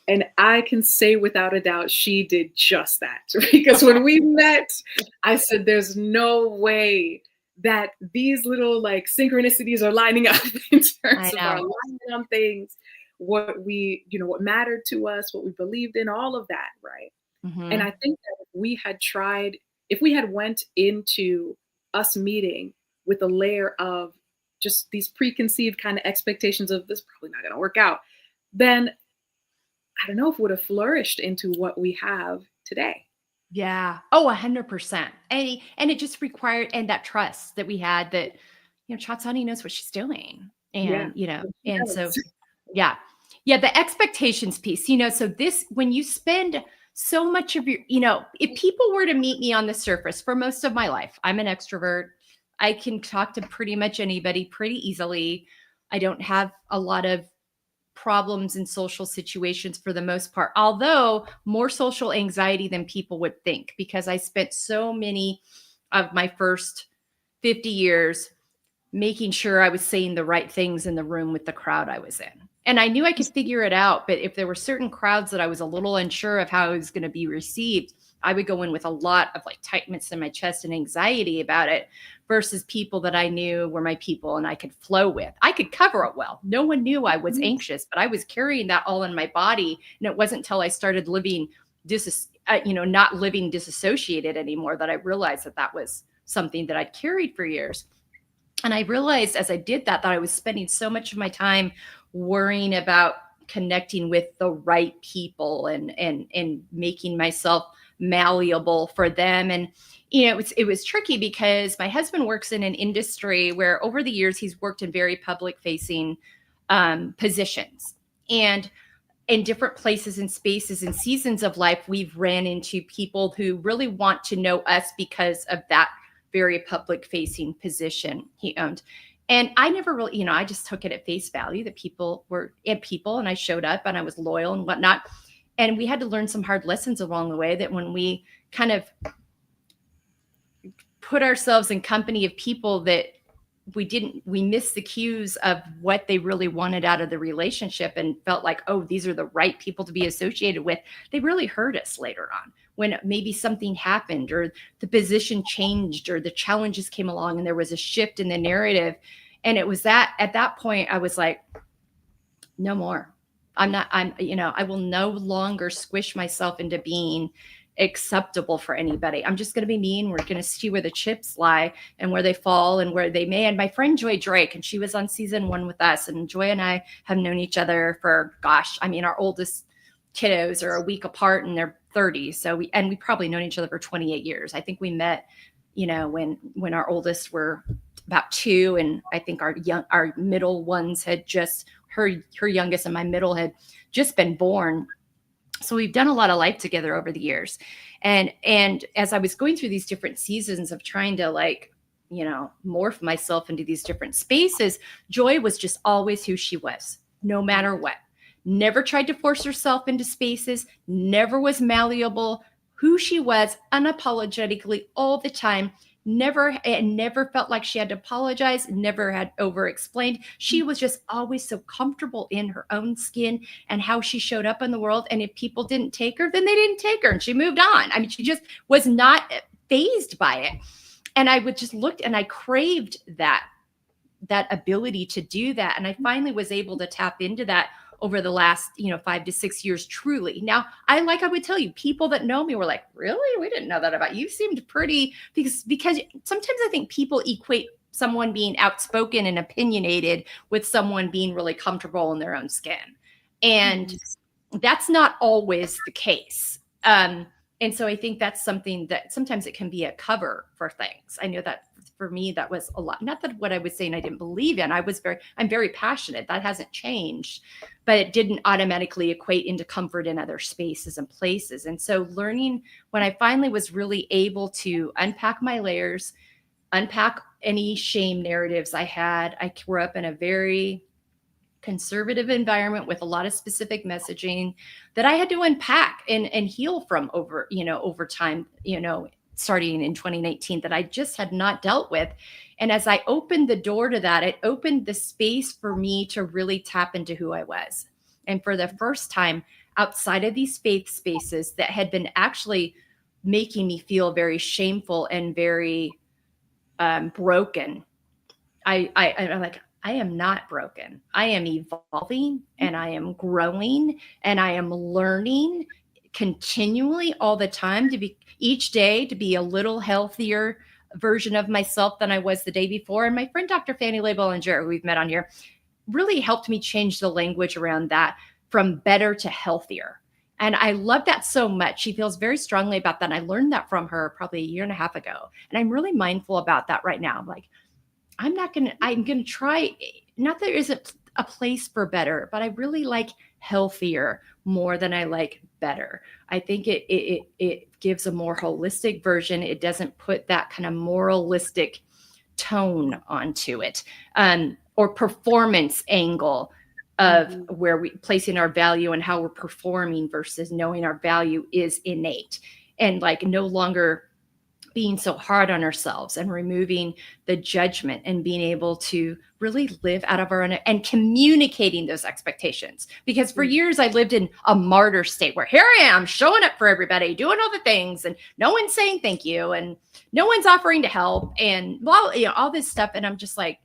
And I can say without a doubt she did just that. Because when we met, I said, "There's no way that these little like synchronicities are lining up in I terms of our know. alignment on things, what we, what mattered to us, what we believed in, all of that, right?" And I Mhm. think that if we had went into us meeting with a layer of just these preconceived kind of expectations of this probably not going to work out, then I don't know if it would have flourished into what we have today. Yeah. Oh, 100%. And it just required, and that trust that we had that, Chatsani knows what she's doing. Yeah. And, He and so does. yeah. Yeah, the expectations piece, so when you spend so much of your, if people were to meet me on the surface for most of my life, I'm an extrovert. I can talk to pretty much anybody pretty easily. I don't have a lot of problems in social situations for the most part, although more social anxiety than people would think, because I spent so many of my first 50 years making sure I was saying the right things in the room with the crowd I was in. And I knew I could figure it out, but if there were certain crowds that I was a little unsure of how it was going to be received, I would go in with a lot of like tightness in my chest and anxiety about it, versus people that I knew were my people and I could flow with. I could cover it well. No one knew I was anxious, but I was carrying that all in my body. And it wasn't until I started living not living disassociated anymore, that I realized that that was something that I'd carried for years. And I realized as I did that I was spending so much of my time worrying about connecting with the right people and making myself malleable for them. And it was tricky because my husband works in an industry where over the years he's worked in very public facing positions. And in different places and spaces and seasons of life, we've ran into people who really want to know us because of that very public facing position he owned. And I never really, I just took it at face value that people were people, and I showed up and I was loyal and whatnot. And we had to learn some hard lessons along the way, that when we kind of put ourselves in company of people that we missed the cues of what they really wanted out of the relationship and felt like, oh, these are the right people to be associated with, they really hurt us later on, when maybe something happened or the position changed or the challenges came along and there was a shift in the narrative. And it was that at that point I was like, no more. I will no longer squish myself into being acceptable for anybody. I'm just going to be mean. We're going to see where the chips lie and where they fall and where they may. And my friend Joy Drake, and she was on season 1 with us, and Joy and I have known each other for, our oldest kiddos are a week apart and they're 30. So we probably known each other for 28 years. I think we met, when our oldest were about 2, and I think our middle ones had just her youngest and my middle had just been born. So we've done a lot of life together over the years. And as I was going through these different seasons of trying to morph myself into these different spaces, Joy was just always who she was, no matter what. Never tried to force herself into spaces, never was malleable, who she was unapologetically all the time. Never felt like she had to apologize, never had over explained. She was just always so comfortable in her own skin and how she showed up in the world. And if people didn't take her, then they didn't take her and she moved on. I mean, she just was not fazed by it. And I would just look, and I craved that ability to do that. And I finally was able to tap into that over the last, 5 to 6 years, truly. Now, I would tell you, people that know me were like, really? We didn't know that about you. Seemed pretty, because sometimes I think people equate someone being outspoken and opinionated with someone being really comfortable in their own skin. And that's not always the case. And so I think that's something that sometimes it can be a cover for things. I know that for me, that was a lot. Not that what I was saying I didn't believe in. I'm very passionate. That hasn't changed, but it didn't automatically equate into comfort in other spaces and places. And so learning, when I finally was really able to unpack my layers, unpack any shame narratives I had. I grew up in a very conservative environment with a lot of specific messaging that I had to unpack and heal from over time, starting in 2019, that I just had not dealt with. And as I opened the door to that, it opened the space for me to really tap into who I was. And for the first time, outside of these faith spaces that had been actually making me feel very shameful and very broken, I'm like, I am not broken. I am evolving and I am growing and I am learning continually all the time, to be each day to be a little healthier version of myself than I was the day before. And my friend Dr. Fannie Lay Bollinger, who we've met on here, really helped me change the language around that from better to healthier. And I love that so much. She feels very strongly about that. And I learned that from her probably a year and a half ago. And I'm really mindful about that right now. I'm like, I'm going to try, not that there isn't a place for better, but I really like healthier more than I like better. I think it gives a more holistic version. It doesn't put that kind of moralistic tone onto it, or performance angle of where we placing our value and how we're performing versus knowing our value is innate, and like no longer being so hard on ourselves and removing the judgment and being able to really live out of our own and communicating those expectations. Because for years I lived in a martyr state where here I am showing up for everybody, doing all the things, and no one's saying thank you and no one's offering to help and all this stuff. And I'm just like,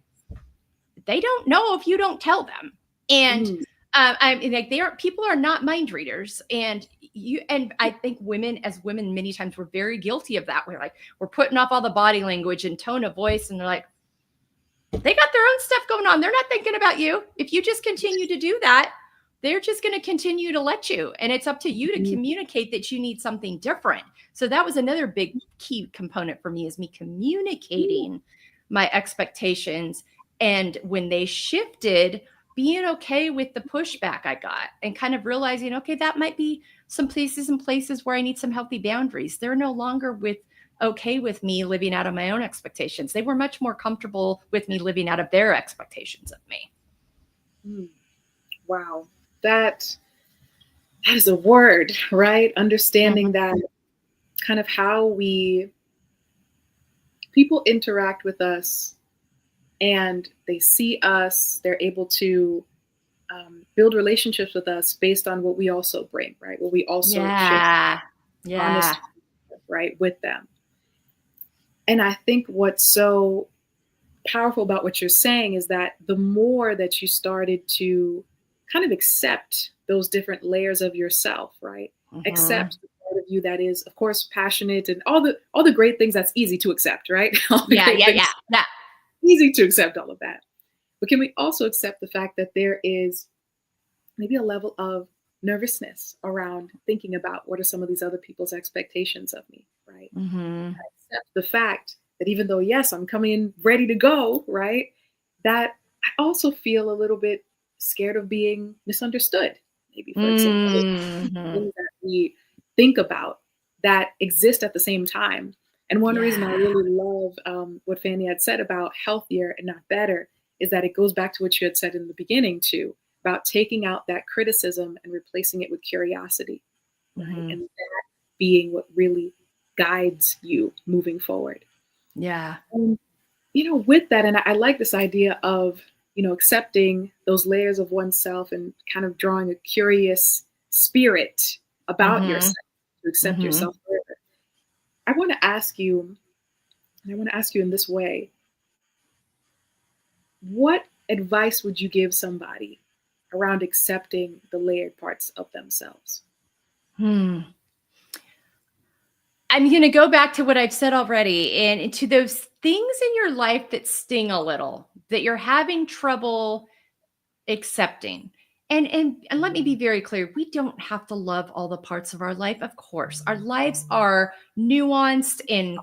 they don't know if you don't tell them. And I mean, like, people are not mind readers, and I think women many times we're very guilty of that. We're putting off all the body language and tone of voice, and they're like, they got their own stuff going on. They're not thinking about you. If you just continue to do that, they're just going to continue to let you. And it's up to you to communicate that you need something different. So that was another big key component for me, is me communicating my expectations. And when they shifted, being okay with the pushback I got and kind of realizing, okay, that might be some places where I need some healthy boundaries. They're no longer okay with me living out of my own expectations. They were much more comfortable with me living out of their expectations of me. Wow. That is a word, right? Understanding that kind of how people interact with us, and they see us, they're able to build relationships with us based on what we also bring, right? What we also share, honest, right, with them. And I think what's so powerful about what you're saying is that the more that you started to kind of accept those different layers of yourself, right? Accept the part of you that is, of course, passionate and all the great things that's easy to accept, right? Yeah. Easy to accept all of that. But can we also accept the fact that there is maybe a level of nervousness around thinking about what are some of these other people's expectations of me, right? Accept the fact that even though, yes, I'm coming in ready to go, right, that I also feel a little bit scared of being misunderstood, maybe, for example. Things that we think about that exist at the same time. And one reason I really love what Fannie had said about healthier and not better is that it goes back to what you had said in the beginning too, about taking out that criticism and replacing it with curiosity, right? And that being what really guides you moving forward. Yeah. And, with that, and I like this idea of, accepting those layers of oneself and kind of drawing a curious spirit about yourself, to accept yourself further. I want to ask you in this way, what advice would you give somebody around accepting the layered parts of themselves? Hmm. I'm going to go back to what I've said already and to those things in your life that sting a little, that you're having trouble accepting. And let me be very clear, we don't have to love all the parts of our life. Of course, our lives are nuanced and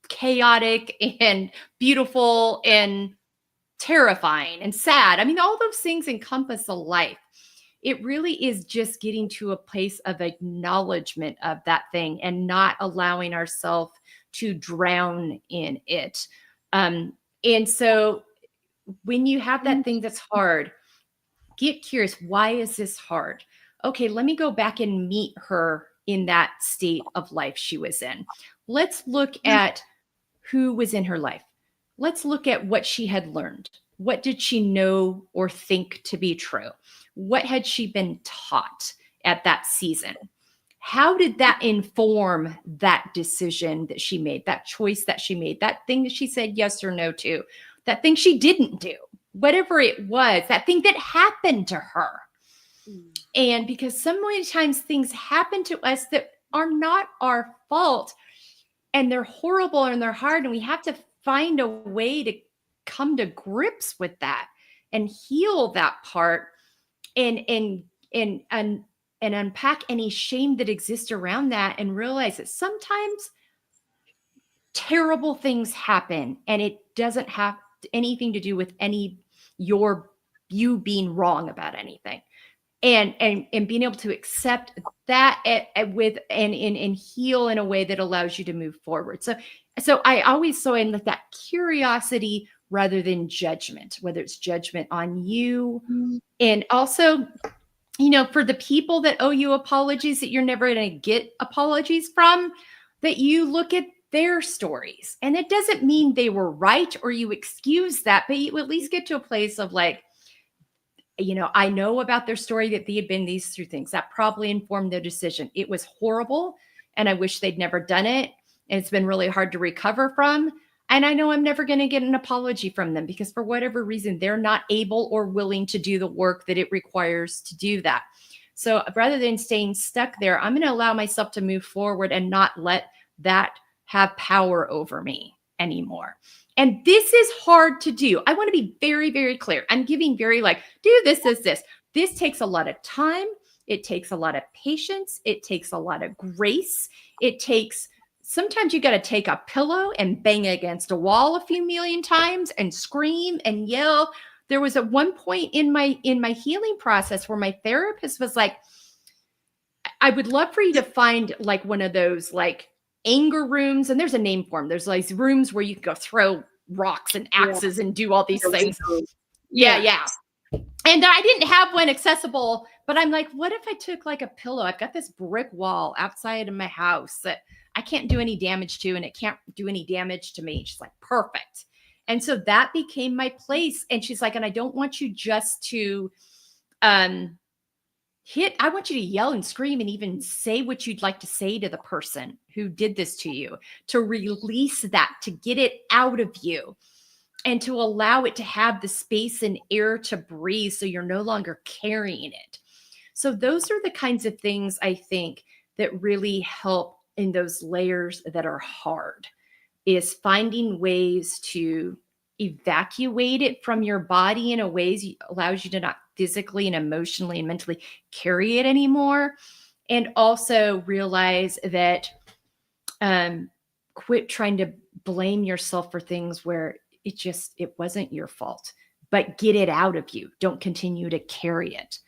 chaotic and beautiful and terrifying and sad. I mean, all those things encompass a life. It really is just getting to a place of acknowledgement of that thing and not allowing ourselves to drown in it. And so when you have that thing that's hard, get curious. Why is this hard? Okay, let me go back and meet her in that state of life she was in. Let's look at who was in her life. Let's look at what she had learned. What did she know or think to be true? What had she been taught at that season? How did that inform that decision that she made, that choice that she made, that thing that she said yes or no to, that thing she didn't do, whatever it was, that thing that happened to her? And because so many times things happen to us that are not our fault, and they're horrible and they're hard, and we have to find a way to come to grips with that and heal that part and unpack any shame that exists around that and realize that sometimes terrible things happen and it doesn't have anything to do with you being wrong about anything. And being able to accept that with and heal in a way that allows you to move forward. So I always saw in like that curiosity rather than judgment, whether it's judgment on you, and also, for the people that owe you apologies that you're never going to get apologies from, that you look at their stories, and it doesn't mean they were right or you excuse that, but you at least get to a place of like, I know about their story that they had been through things that probably informed their decision. It was horrible, and I wish they'd never done it. And it's been really hard to recover from. And I know I'm never going to get an apology from them because for whatever reason, they're not able or willing to do the work that it requires to do that. So rather than staying stuck there, I'm going to allow myself to move forward and not let that have power over me anymore. And this is hard to do. I want to be very, very clear. I'm giving very do this, this, this. This takes a lot of time. It takes a lot of patience. It takes a lot of grace. Sometimes you got to take a pillow and bang against a wall a few million times and scream and yell. There was at one point in my healing process where my therapist was like, I would love for you to find like one of those anger rooms, and there's a name for them. There's like rooms where you can go throw rocks and axes and do all these things. Yeah. And I didn't have one accessible, but I'm like, what if I took like a pillow? I've got this brick wall outside of my house that I can't do any damage to, and it can't do any damage to me. She's like, perfect. And so that became my place. And she's like, and I don't want you just to I want you to yell and scream and even say what you'd like to say to the person who did this to you, to release that, to get it out of you, and to allow it to have the space and air to breathe so you're no longer carrying it. So those are the kinds of things I think that really help in those layers that are hard, is finding ways to evacuate it from your body in a ways allows you to not physically and emotionally and mentally carry it anymore. And also realize that quit trying to blame yourself for things where it wasn't your fault, but get it out of you. Don't continue to carry it,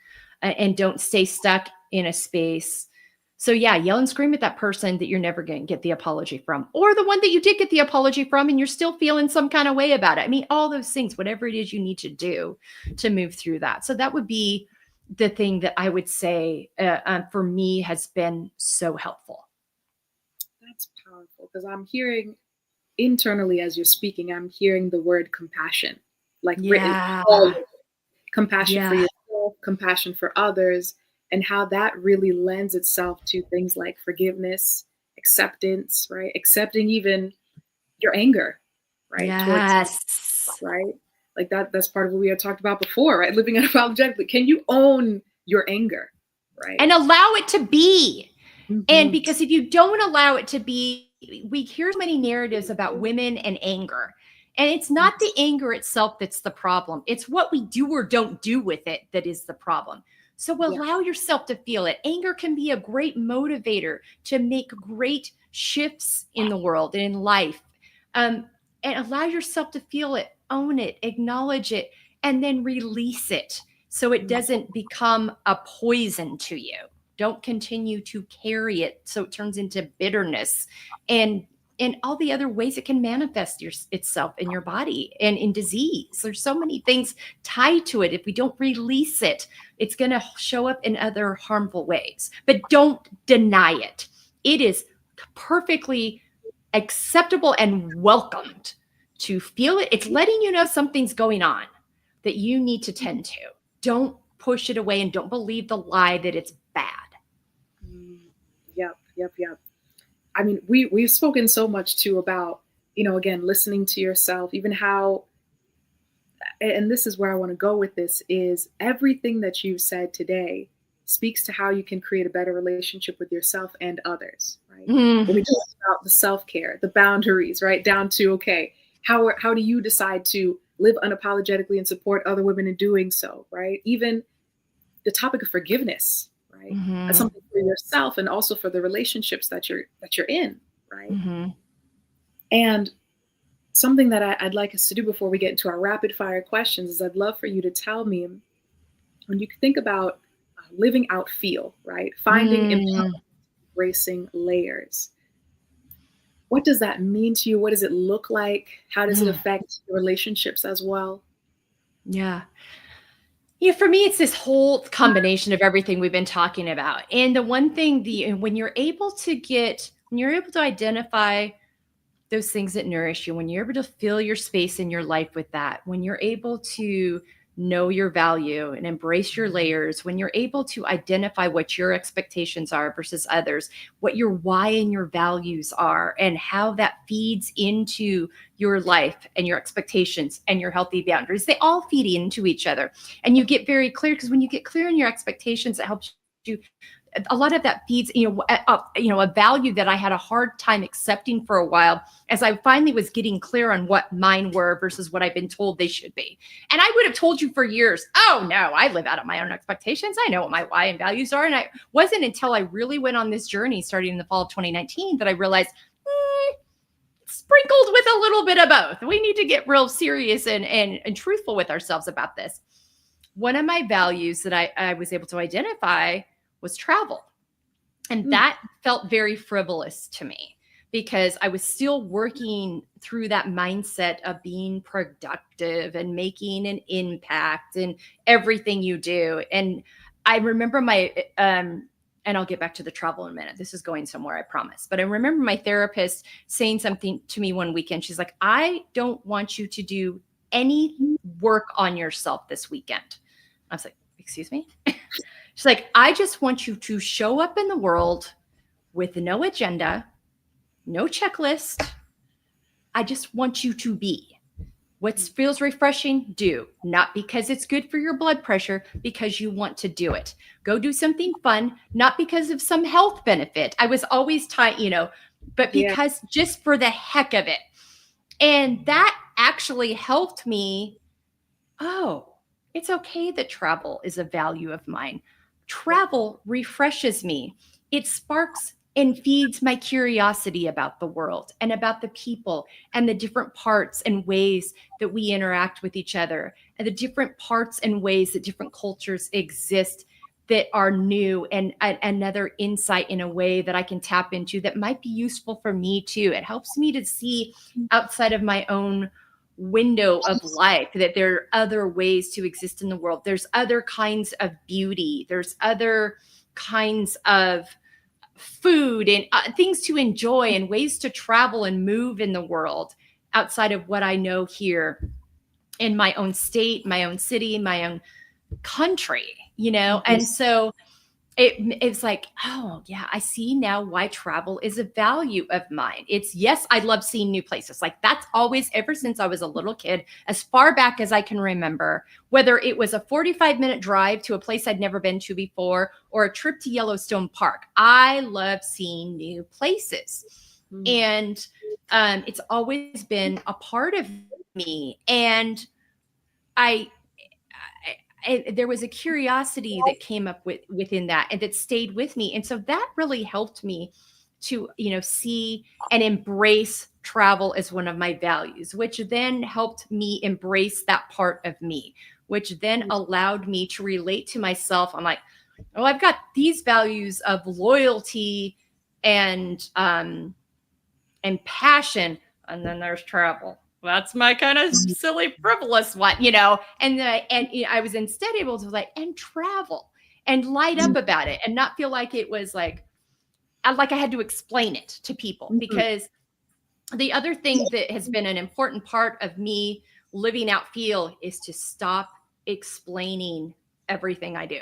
and don't stay stuck in a space. So yeah, yell and scream at that person that you're never going to get the apology from, or the one that you did get the apology from and you're still feeling some kind of way about it. I mean, all those things, whatever it is you need to do to move through that. So that would be the thing that I would say for me has been so helpful. That's powerful, because I'm hearing internally as you're speaking, I'm hearing the word compassion, written all over. Compassion for yourself, compassion for others, and how that really lends itself to things like forgiveness, acceptance, right? Accepting even your anger, right? Yes. Right? Like that's part of what we had talked about before, right? Living unapologetically. Can you own your anger, right? And allow it to be. And Hmm. because if you don't allow it to be, we hear so many narratives about women and anger. And it's not the anger itself that's the problem. It's what we do or don't do with it that is the problem. So Yeah. allow yourself to feel it. Anger can be a great motivator to make great shifts in the world and in life. Um, and allow yourself to feel it, own it, acknowledge it, and then release it so it doesn't become a poison to you. Don't continue to carry it so it turns into bitterness and all the other ways it can manifest itself in your body and in disease. There's so many things tied to it. If we don't release it, it's going to show up in other harmful ways. But don't deny it. It is perfectly acceptable and welcomed to feel it. It's letting you know something's going on that you need to tend to. Don't push it away and don't believe the lie that it's bad. Mm, yep, yep, yep. I mean, we've spoken so much too about, again, listening to yourself, even how, and this is where I want to go with this, is everything that you've said today speaks to how you can create a better relationship with yourself and others, right? When we talk about the self-care, the boundaries, right? Down to, okay, how do you decide to live unapologetically and support other women in doing so, right? Even the topic of forgiveness, right? That's something for yourself and also for the relationships that you're in, right? And something that I'd like us to do before we get into our rapid fire questions is I'd love for you to tell me, when you think about living out feel, right? Finding empowerment, embracing layers. What does that mean to you? What does it look like? How does it affect your relationships as well? Yeah. Yeah, for me, it's this whole combination of everything we've been talking about. And the one thing, when you're able to identify those things that nourish you, when you're able to fill your space in your life with that, when you're able to know your value and embrace your layers, when you're able to identify what your expectations are versus others, what your why and your values are, and how that feeds into your life and your expectations and your healthy boundaries, they all feed into each other. And you get very clear, because when you get clear in your expectations, it helps you. A lot of that feeds, a value that I had a hard time accepting for a while, as I finally was getting clear on what mine were versus what I've been told they should be. And I would have told you for years, oh no, I live out of my own expectations. I know what my why and values are. And I wasn't until I really went on this journey starting in the fall of 2019 that I realized, sprinkled with a little bit of both. We need to get real serious and truthful with ourselves about this. One of my values that I was able to identify was travel. And that felt very frivolous to me because I was still working through that mindset of being productive and making an impact in everything you do. And I remember and I'll get back to the travel in a minute. This is going somewhere, I promise. But I remember my therapist saying something to me one weekend. She's like, I don't want you to do any work on yourself this weekend. I was like, excuse me? She's like, I just want you to show up in the world with no agenda, no checklist. I just want you to be. What feels refreshing, do. Not because it's good for your blood pressure, because you want to do it. Go do something fun, not because of some health benefit. I was always tight, but because just for the heck of it. And that actually helped me. Oh, it's okay that travel is a value of mine. Travel refreshes me. It sparks and feeds my curiosity about the world and about the people and the different parts and ways that we interact with each other and the different parts and ways that different cultures exist that are new and another insight in a way that I can tap into that might be useful for me too. It helps me to see outside of my own window of life, that there are other ways to exist in the world. There's other kinds of beauty. There's other kinds of food and things to enjoy and ways to travel and move in the world outside of what I know here in my own state, my own city, my own country, And so it's like, oh yeah, I see now why travel is a value of mine. It's, yes, I love seeing new places. Like that's always, ever since I was a little kid, as far back as I can remember, whether it was a 45-minute drive to a place I'd never been to before or a trip to Yellowstone Park, I love seeing new places. Mm. And it's always been a part of me. And I, there was a curiosity that came up within that, and that stayed with me, and so that really helped me to, see and embrace travel as one of my values, which then helped me embrace that part of me, which then allowed me to relate to myself. I'm like, oh, I've got these values of loyalty and passion, and then there's travel. That's my kind of silly, frivolous one, I was instead able to and travel and light up about it and not feel like it was like I had to explain it to people. Because the other thing that has been an important part of me living out F.E.E.L is to stop explaining everything I do.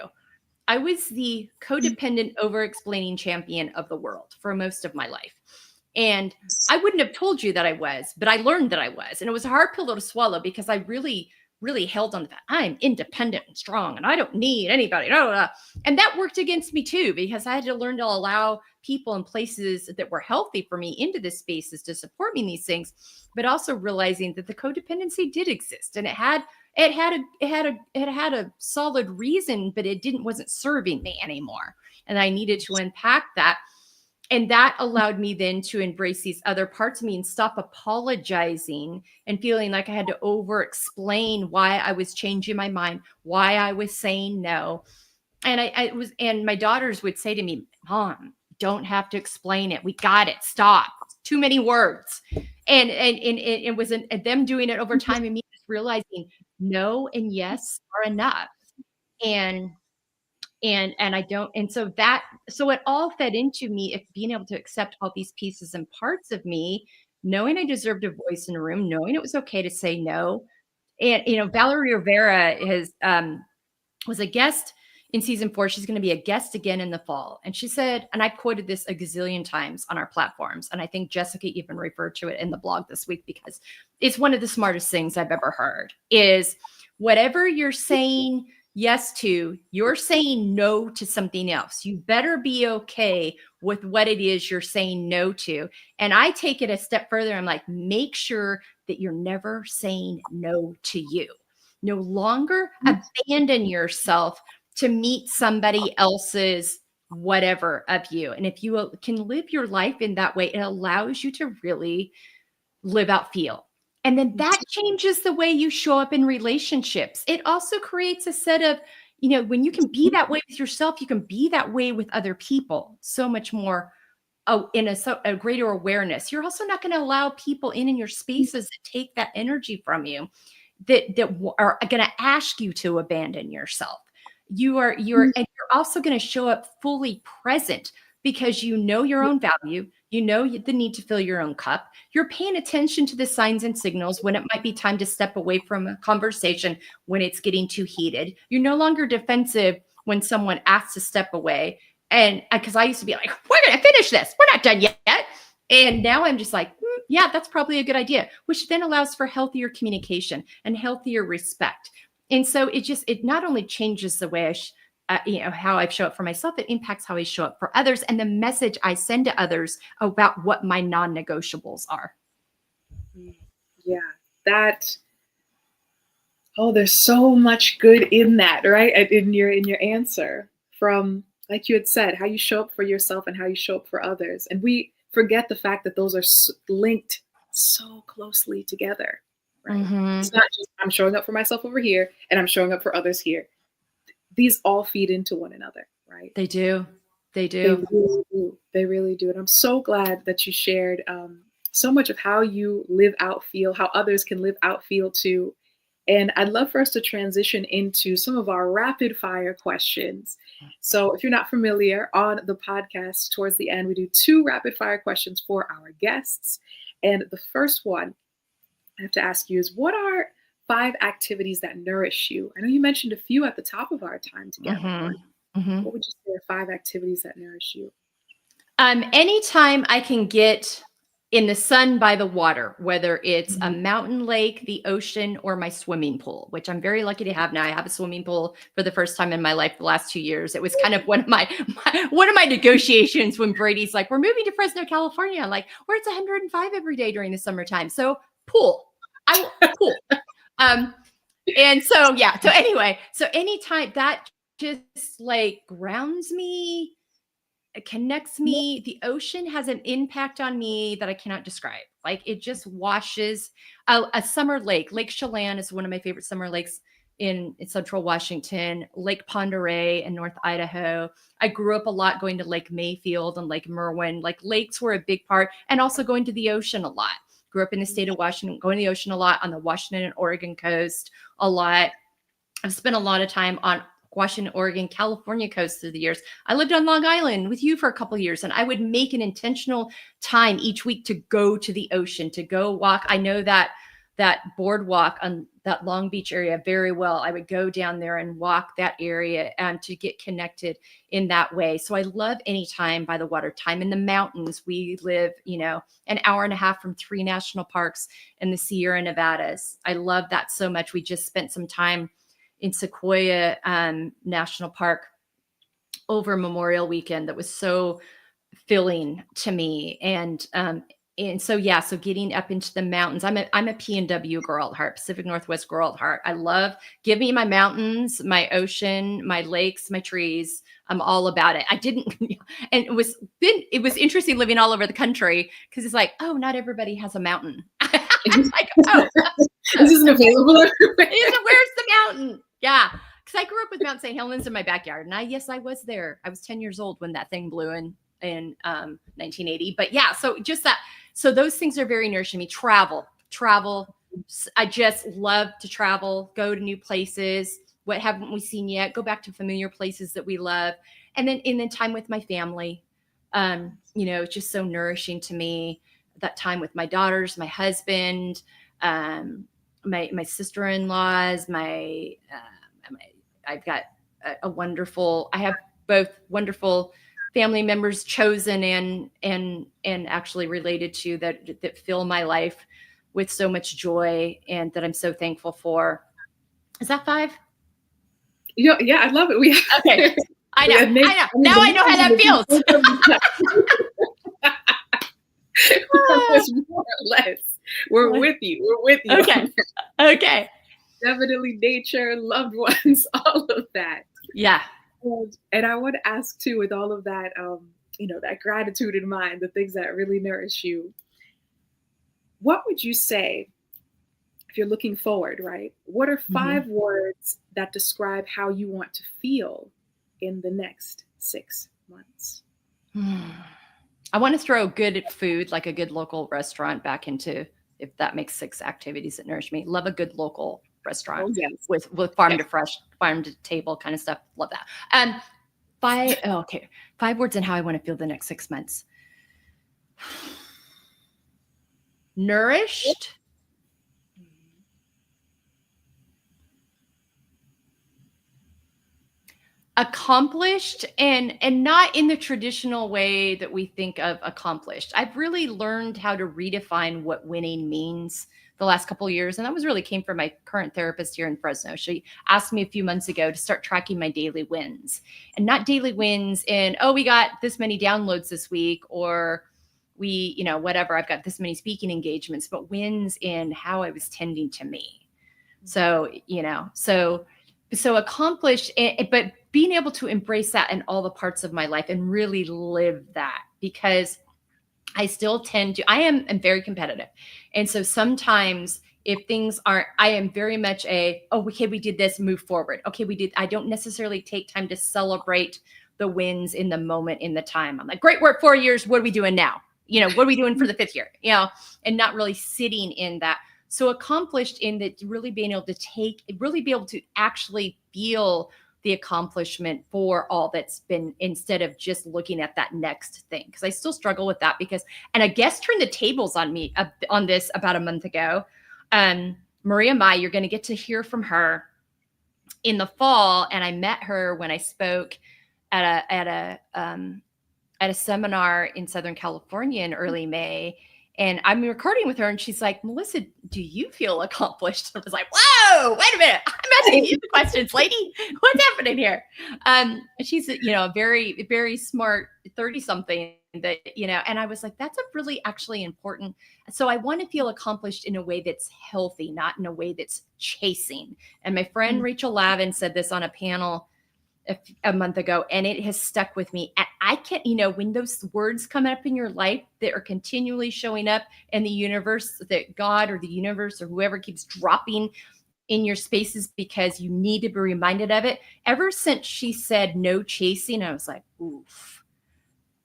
I was the codependent over explaining champion of the world for most of my life. And I wouldn't have told you that I was, but I learned that I was. And it was a hard pill to swallow because I really, really held on to that. I'm independent and strong and I don't need anybody. Blah, blah, blah. And that worked against me too, because I had to learn to allow people and places that were healthy for me into the spaces to support me in these things, but also realizing that the codependency did exist, and it had a solid reason, but wasn't serving me anymore. And I needed to unpack that. And that allowed me then to embrace these other parts of me and stop apologizing and feeling like I had to over explain why I was changing my mind, why I was saying no. And and my daughters would say to me, Mom, don't have to explain it. We got it. Stop. Too many words. And it was them doing it over time, and me just realizing no and yes are enough. And I don't, and so it all fed into me, being able to accept all these pieces and parts of me, knowing I deserved a voice in a room, knowing it was okay to say no. And Valerie Rivera was a guest in season 4. She's going to be a guest again in the fall. And she said, and I've quoted this a gazillion times on our platforms, and I think Jessica even referred to it in the blog this week, because it's one of the smartest things I've ever heard, is whatever you're saying yes to, you're saying no to something else. You better be okay with what it is you're saying no to. And I take it a step further. I'm like, make sure that you're never saying no to you. No longer abandon yourself to meet somebody else's whatever of you. And if you can live your life in that way, it allows you to really live out F.E.E.L. And then that changes the way you show up in relationships. It also creates a set of, when you can be that way with yourself, you can be that way with other people so much more. In a greater awareness. You're also not going to allow people in your spaces that take that energy from you, that are going to ask you to abandon yourself. You're and you're also going to show up fully present, because you know your own value, the need to fill your own cup. You're paying attention to the signs and signals when it might be time to step away from a conversation when it's getting too heated. You're no longer defensive when someone asks to step away. And because I used to be like, we're going to finish this, we're not done yet. And now I'm just like, yeah, that's probably a good idea, which then allows for healthier communication and healthier respect. And so it not only changes the way how I show up for myself, it impacts how I show up for others and the message I send to others about what my non-negotiables are. Yeah, there's so much good in that, right? In your answer, from, like you had said, how you show up for yourself and how you show up for others. And we forget the fact that those are linked so closely together, right? Mm-hmm. It's not just I'm showing up for myself over here and I'm showing up for others here. These all feed into one another, right? They do. They really do. They really do. And I'm so glad that you shared so much of how you live out F.E.E.L, how others can live out F.E.E.L too. And I'd love for us to transition into some of our rapid fire questions. So if you're not familiar, on the podcast towards the end, we do 2 rapid fire questions for our guests. And the first one I have to ask you is, what are 5 activities that nourish you? I know you mentioned a few at the top of our time together. Mm-hmm. Mhm. What would you say are 5 activities that nourish you? Anytime I can get in the sun by the water, whether it's a Mhm. mountain lake, the ocean, or my swimming pool, which I'm very lucky to have now. I have a swimming pool for the first time in my life the last 2 years. It was kind of one of one of my negotiations when Brady's like, "We're moving to Fresno, California." I'm like, "Where it's 105 every day during the summertime." So pool. I will pool. Um, and so yeah. So anyway, so anytime that just like grounds me, it connects Yeah. me. The ocean has an impact on me that I cannot describe. Like it just washes a summer lake. Lake Chelan is one of my favorite summer lakes in central Washington, Lake Pend Oreille in North Idaho. I grew up a lot going to Lake Mayfield and Lake Merwin. Like lakes were a big part, and also going to the ocean a lot. Grew up in the state of Washington, going to the ocean a lot on the Washington and Oregon coast a lot. I've spent a lot of time on Washington, Oregon, California coast through the years. I lived on Long Island with you for a couple of years, and I would make an intentional time each week to go to the ocean, to go walk. I know that boardwalk on that Long Beach area very well. I would go down there and walk that area and to get connected in that way. So I love any time by the water, time in the mountains. We live, an hour and a half from 3 national parks in the Sierra Nevadas. I love that so much. We just spent some time in Sequoia National Park over Memorial Weekend that was so filling to me. And so yeah, so getting up into the mountains. I'm a P&W girl at heart, Pacific Northwest girl at heart. I love, give me my mountains, my ocean, my lakes, my trees. I'm all about it. I didn't, and it was interesting living all over the country because it's like, oh, not everybody has a mountain. I'm like, oh, This isn't available everywhere. where's the mountain? Yeah. Because I grew up with Mount St. Helens in my backyard. And I was there. I was 10 years old when that thing blew in 1980. But yeah, so just that. So those things are very nourishing me. Travel. I just love to travel, go to new places. What haven't we seen yet? Go back to familiar places that we love. And then time with my family. It's just so nourishing to me. That time with my daughters, my husband, my sister-in-laws, I've got I have both wonderful family members chosen and actually related to that fill my life with so much joy and that I'm so thankful for. Is that 5? Yeah, I love it. We have Okay. I know. Now I know how that feels. More or less. We're with you. We're with you. Okay. Definitely nature, loved ones, all of that. Yeah. And I want to ask too, with all of that, that gratitude in mind, the things that really nourish you, what would you say if you're looking forward, right? What are 5 words that describe how you want to feel in the next 6 months? I want to throw good food, like a good local restaurant back into, if that makes 6 activities that nourish me. Love a good local restaurant with farm to fresh, farm to table kind of stuff. Love that. 5 words in how I want to feel the next 6 months. Nourished, accomplished, and not in the traditional way that we think of accomplished. I've really learned how to redefine what winning means the last couple of years, and that was really came from my current therapist here in Fresno. She asked me a few months ago to start tracking my daily wins, and not daily wins in, oh, we got this many downloads this week, or we, whatever, I've got this many speaking engagements, but wins in how I was tending to me. So accomplished, but being able to embrace that in all the parts of my life and really live that, because I still I am very competitive. And so sometimes if things aren't, I am very much okay, we did this, move forward. Okay, I don't necessarily take time to celebrate the wins in the moment, in the time. I'm like, great work, 4 years. What are we doing now? What are we doing for the 5th year? And not really sitting in that. So accomplished in that, really being able to really be able to actually feel the accomplishment for all that's been, instead of just looking at that next thing. Because I still struggle with that and I guess turned the tables on me on this about a month ago. Maria Mai, you're going to get to hear from her in the fall. And I met her when I spoke at a seminar in Southern California in early May. And I'm recording with her, and she's like, Melissa, do you feel accomplished? I was like, whoa, wait a minute. I'm asking you the questions, lady. What's happening here? She's, a very, very smart 30-something that, and I was like, that's a really actually important. So I want to feel accomplished in a way that's healthy, not in a way that's chasing. And my friend Rachel Lavin said this on a panel a month ago, and it has stuck with me. And I can't, when those words come up in your life that are continually showing up in the universe, that God or the universe or whoever keeps dropping in your spaces because you need to be reminded of it. Ever since she said no chasing, I was like, oof.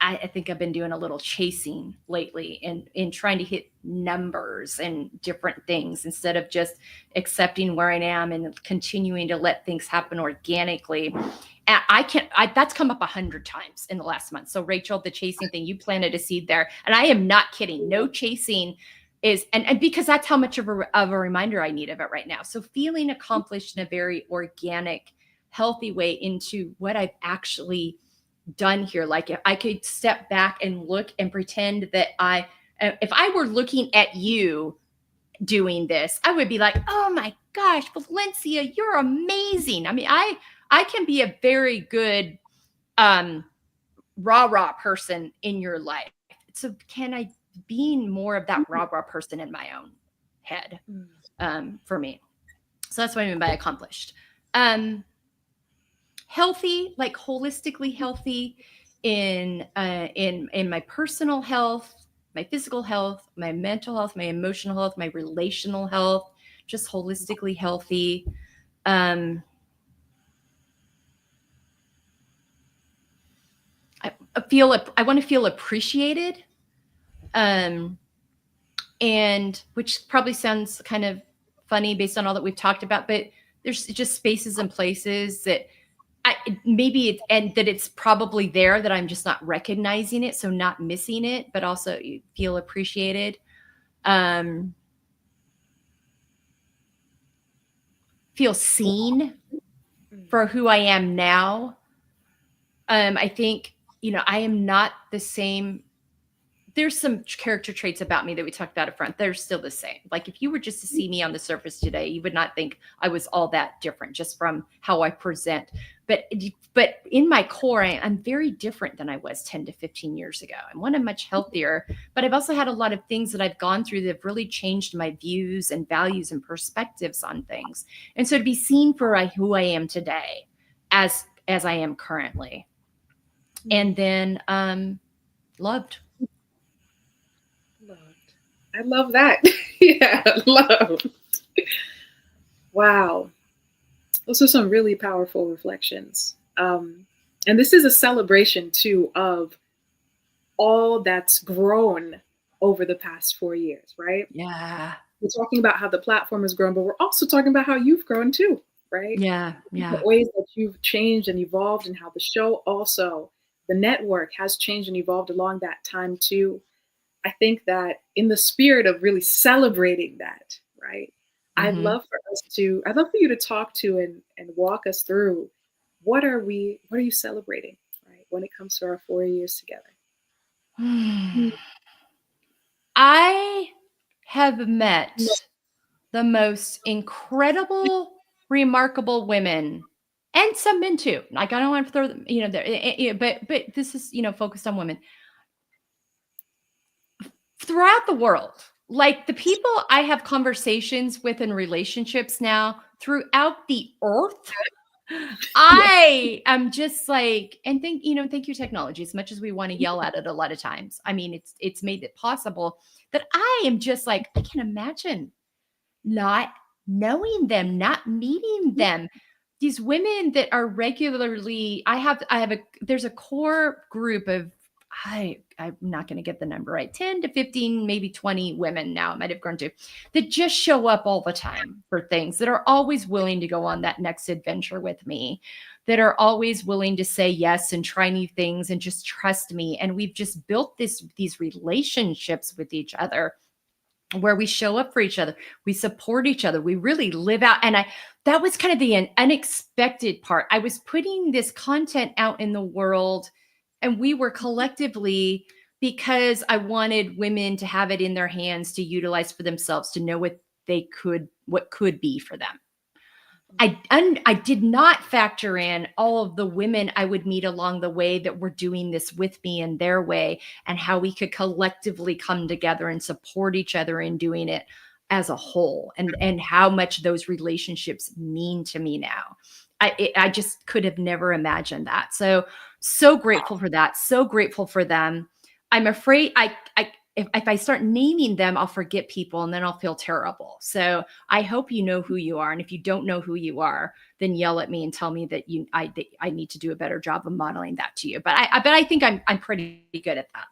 I think I've been doing a little chasing lately and in trying to hit numbers and different things instead of just accepting where I am and continuing to let things happen organically. And that's come up 100 times in the last month. So Rachel, the chasing thing, you planted a seed there. And I am not kidding. No chasing is, and because that's how much of a reminder I need of it right now. So feeling accomplished in a very organic, healthy way into what I've actually done here. Like if I could step back and look and pretend that if I were looking at you doing this, I would be like, oh my gosh, Valencia, you're amazing. I mean, I can be a very good rah-rah person in your life. So can I being more of that rah-rah person in my own head for me? So that's what I mean by accomplished. Healthy, like holistically healthy in my personal health, my physical health, my mental health, my emotional health, my relational health, just holistically healthy. I want to feel appreciated. And which probably sounds kind of funny based on all that we've talked about, but there's just spaces and places that it's probably there that I'm just not recognizing it. So not missing it, but also you feel appreciated. Feel seen for who I am now. I think, I am not the same. There's some character traits about me that we talked about up front. They're still the same. Like if you were just to see me on the surface today, you would not think I was all that different just from how I present. But in my core, I'm very different than I was 10 to 15 years ago. I'm much healthier, but I've also had a lot of things that I've gone through that have really changed my views and values and perspectives on things. And so to be seen for who I am today as I am currently. And then loved. I love that. Yeah, loved. Wow. Those are some really powerful reflections. And this is a celebration, too, of all that's grown over the past 4 years, right? Yeah. We're talking about how the platform has grown, but we're also talking about how you've grown, too, right? Yeah. The ways that you've changed and evolved, and how the show also, the network has changed and evolved along that time, too. I think that in the spirit of really celebrating that, right? I'd love for you to talk to and walk us through what are you celebrating, right? When it comes to our 4 years together. I have met the most incredible, remarkable women and some men too. Like I don't want to throw them, but this is, focused on women throughout the world. Like the people I have conversations with in relationships now throughout the earth, I am just like, and thank you technology, as much as we want to yell at it a lot of times. I mean, it's made it possible that I am just like, I can imagine not knowing them, not meeting them. These women that are regularly, there's a core group of, I'm not going to get the number right, 10 to 15, maybe 20 women now, it might have grown to, that just show up all the time for things, that are always willing to go on that next adventure with me, that are always willing to say yes and try new things and just trust me. And we've just built these relationships with each other where we show up for each other, we support each other, we really live out. And that was kind of the unexpected part. I was putting this content out in the world, and we were collectively, because I wanted women to have it in their hands to utilize for themselves, to know what could be for them. I did not factor in all of the women I would meet along the way that were doing this with me in their way, and how we could collectively come together and support each other in doing it as a whole, and how much those relationships mean to me now. I just could have never imagined that. So grateful for that. So grateful for them. I'm afraid if I start naming them, I'll forget people and then I'll feel terrible. So I hope you know who you are. And if you don't know who you are, then yell at me and tell me that I need to do a better job of modeling that to you. But I think I'm pretty good at that.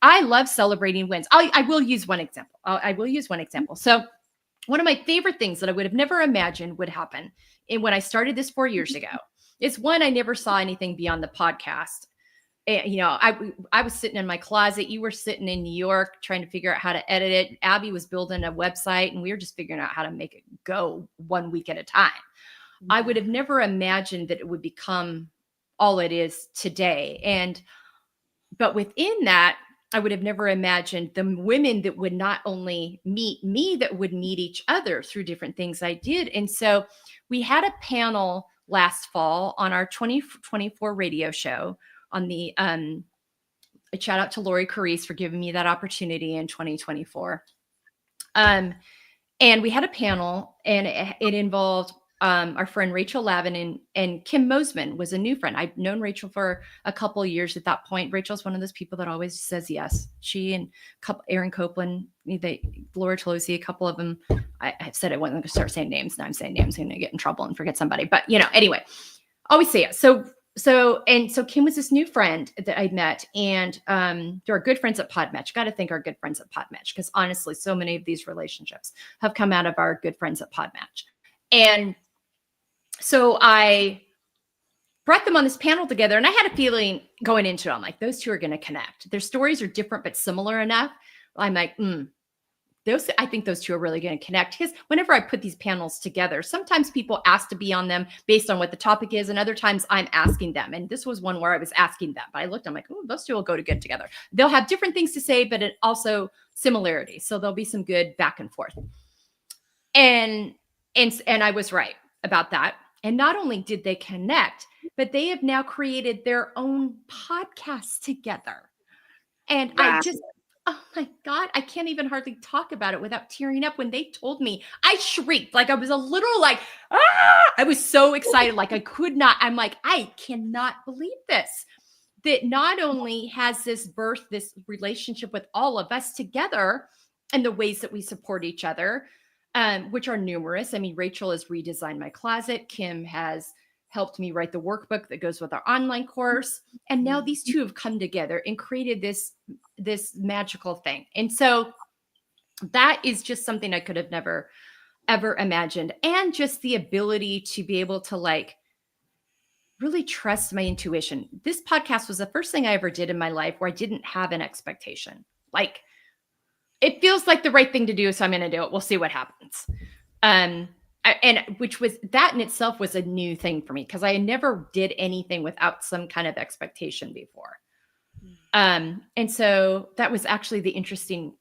I love celebrating wins. I will use one example. I will use one example. So one of my favorite things that I would have never imagined would happen when I started this 4 years ago is, one, I never saw anything beyond the podcast. You know, I was sitting in my closet. You were sitting in New York trying to figure out how to edit it. Abby was building a website, and we were just figuring out how to make it go 1 week at a time. I would have never imagined that it would become all it is today. But within that, I would have never imagined the women that would not only meet me, that would meet each other through different things I did. And so we had a panel last fall on our 2024 radio show on the a shout out to Lori Carice for giving me that opportunity in 2024. And we had a panel, and it involved our friend Rachel Lavin and Kim Mosman was a new friend. I've known Rachel for a couple of years at that point. Rachel's one of those people that always says yes. She and Aaron Copeland, Laura Tolosi, a couple of them. I said I wasn't going to start saying names. Now I'm saying names. I'm going to get in trouble and forget somebody. But anyway, always say yes. So Kim was this new friend that I met, and they're good friends at Podmatch. Got to thank our good friends at Podmatch, because honestly, so many of these relationships have come out of our good friends at Podmatch. And so I brought them on this panel together, and I had a feeling going into it, I'm like, those two are going to connect. Their stories are different but similar enough. I'm like, I think those two are really going to connect. Because whenever I put these panels together, sometimes people ask to be on them based on what the topic is, and other times I'm asking them. And this was one where I was asking them, but I looked, I'm like, oh, those two will go good together. They'll have different things to say, but also similarities. So there'll be some good back and forth. And I was right about that. And not only did they connect, but they have now created their own podcast together. And wow. Oh my God, I can't even hardly talk about it without tearing up. When they told me, I shrieked. Like, I was a little like, I was so excited. Like, I could not. I'm like, I cannot believe this. That not only has this birthed this relationship with all of us together and the ways that we support each other, which are numerous. I mean, Rachel has redesigned my closet. Kim has helped me write the workbook that goes with our online course. And now these two have come together and created this magical thing. And so that is just something I could have never, ever imagined. And just the ability to be able to really trust my intuition. This podcast was the first thing I ever did in my life where I didn't have an expectation. Like, it feels like the right thing to do, so I'm going to do it. We'll see what happens. And which was, that in itself was a new thing for me, because I never did anything without some kind of expectation before. And so that was actually the interesting,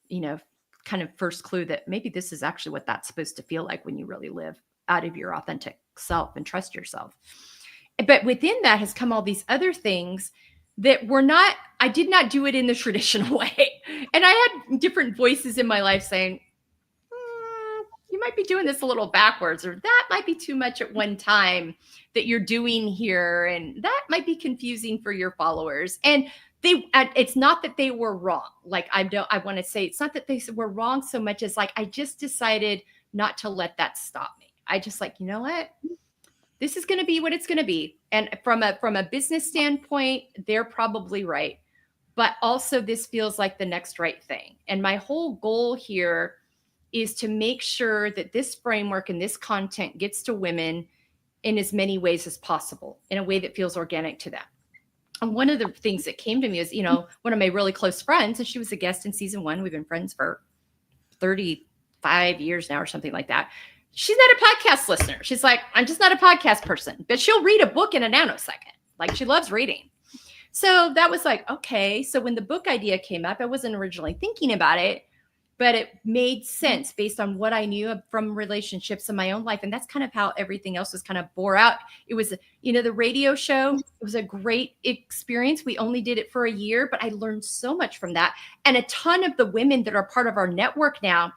kind of first clue that maybe this is actually what that's supposed to feel like when you really live out of your authentic self and trust yourself. But within that has come all these other things that I did not do it in the traditional way. And I had different voices in my life saying, you might be doing this a little backwards, or that might be too much at one time that you're doing here. And that might be confusing for your followers. And it's not that they were wrong. Like, I want to say it's not that they were wrong so much as like, I just decided not to let that stop me. I just like, you know what? This is going to be what it's going to be. And from a business standpoint, they're probably right. But also this feels like the next right thing. And my whole goal here is to make sure that this framework and this content gets to women in as many ways as possible, in a way that feels organic to them. And one of the things that came to me is, one of my really close friends, and she was a guest in season 1. We've been friends for 35 years now or something like that. She's not a podcast listener. She's like, I'm just not a podcast person, but she'll read a book in a nanosecond. Like, she loves reading. So that was like, okay. So when the book idea came up, I wasn't originally thinking about it, but it made sense based on what I knew from relationships in my own life. And that's kind of how everything else was kind of bore out. It was, the radio show, it was a great experience. We only did it for a year, but I learned so much from that. And a ton of the women that are part of our network now,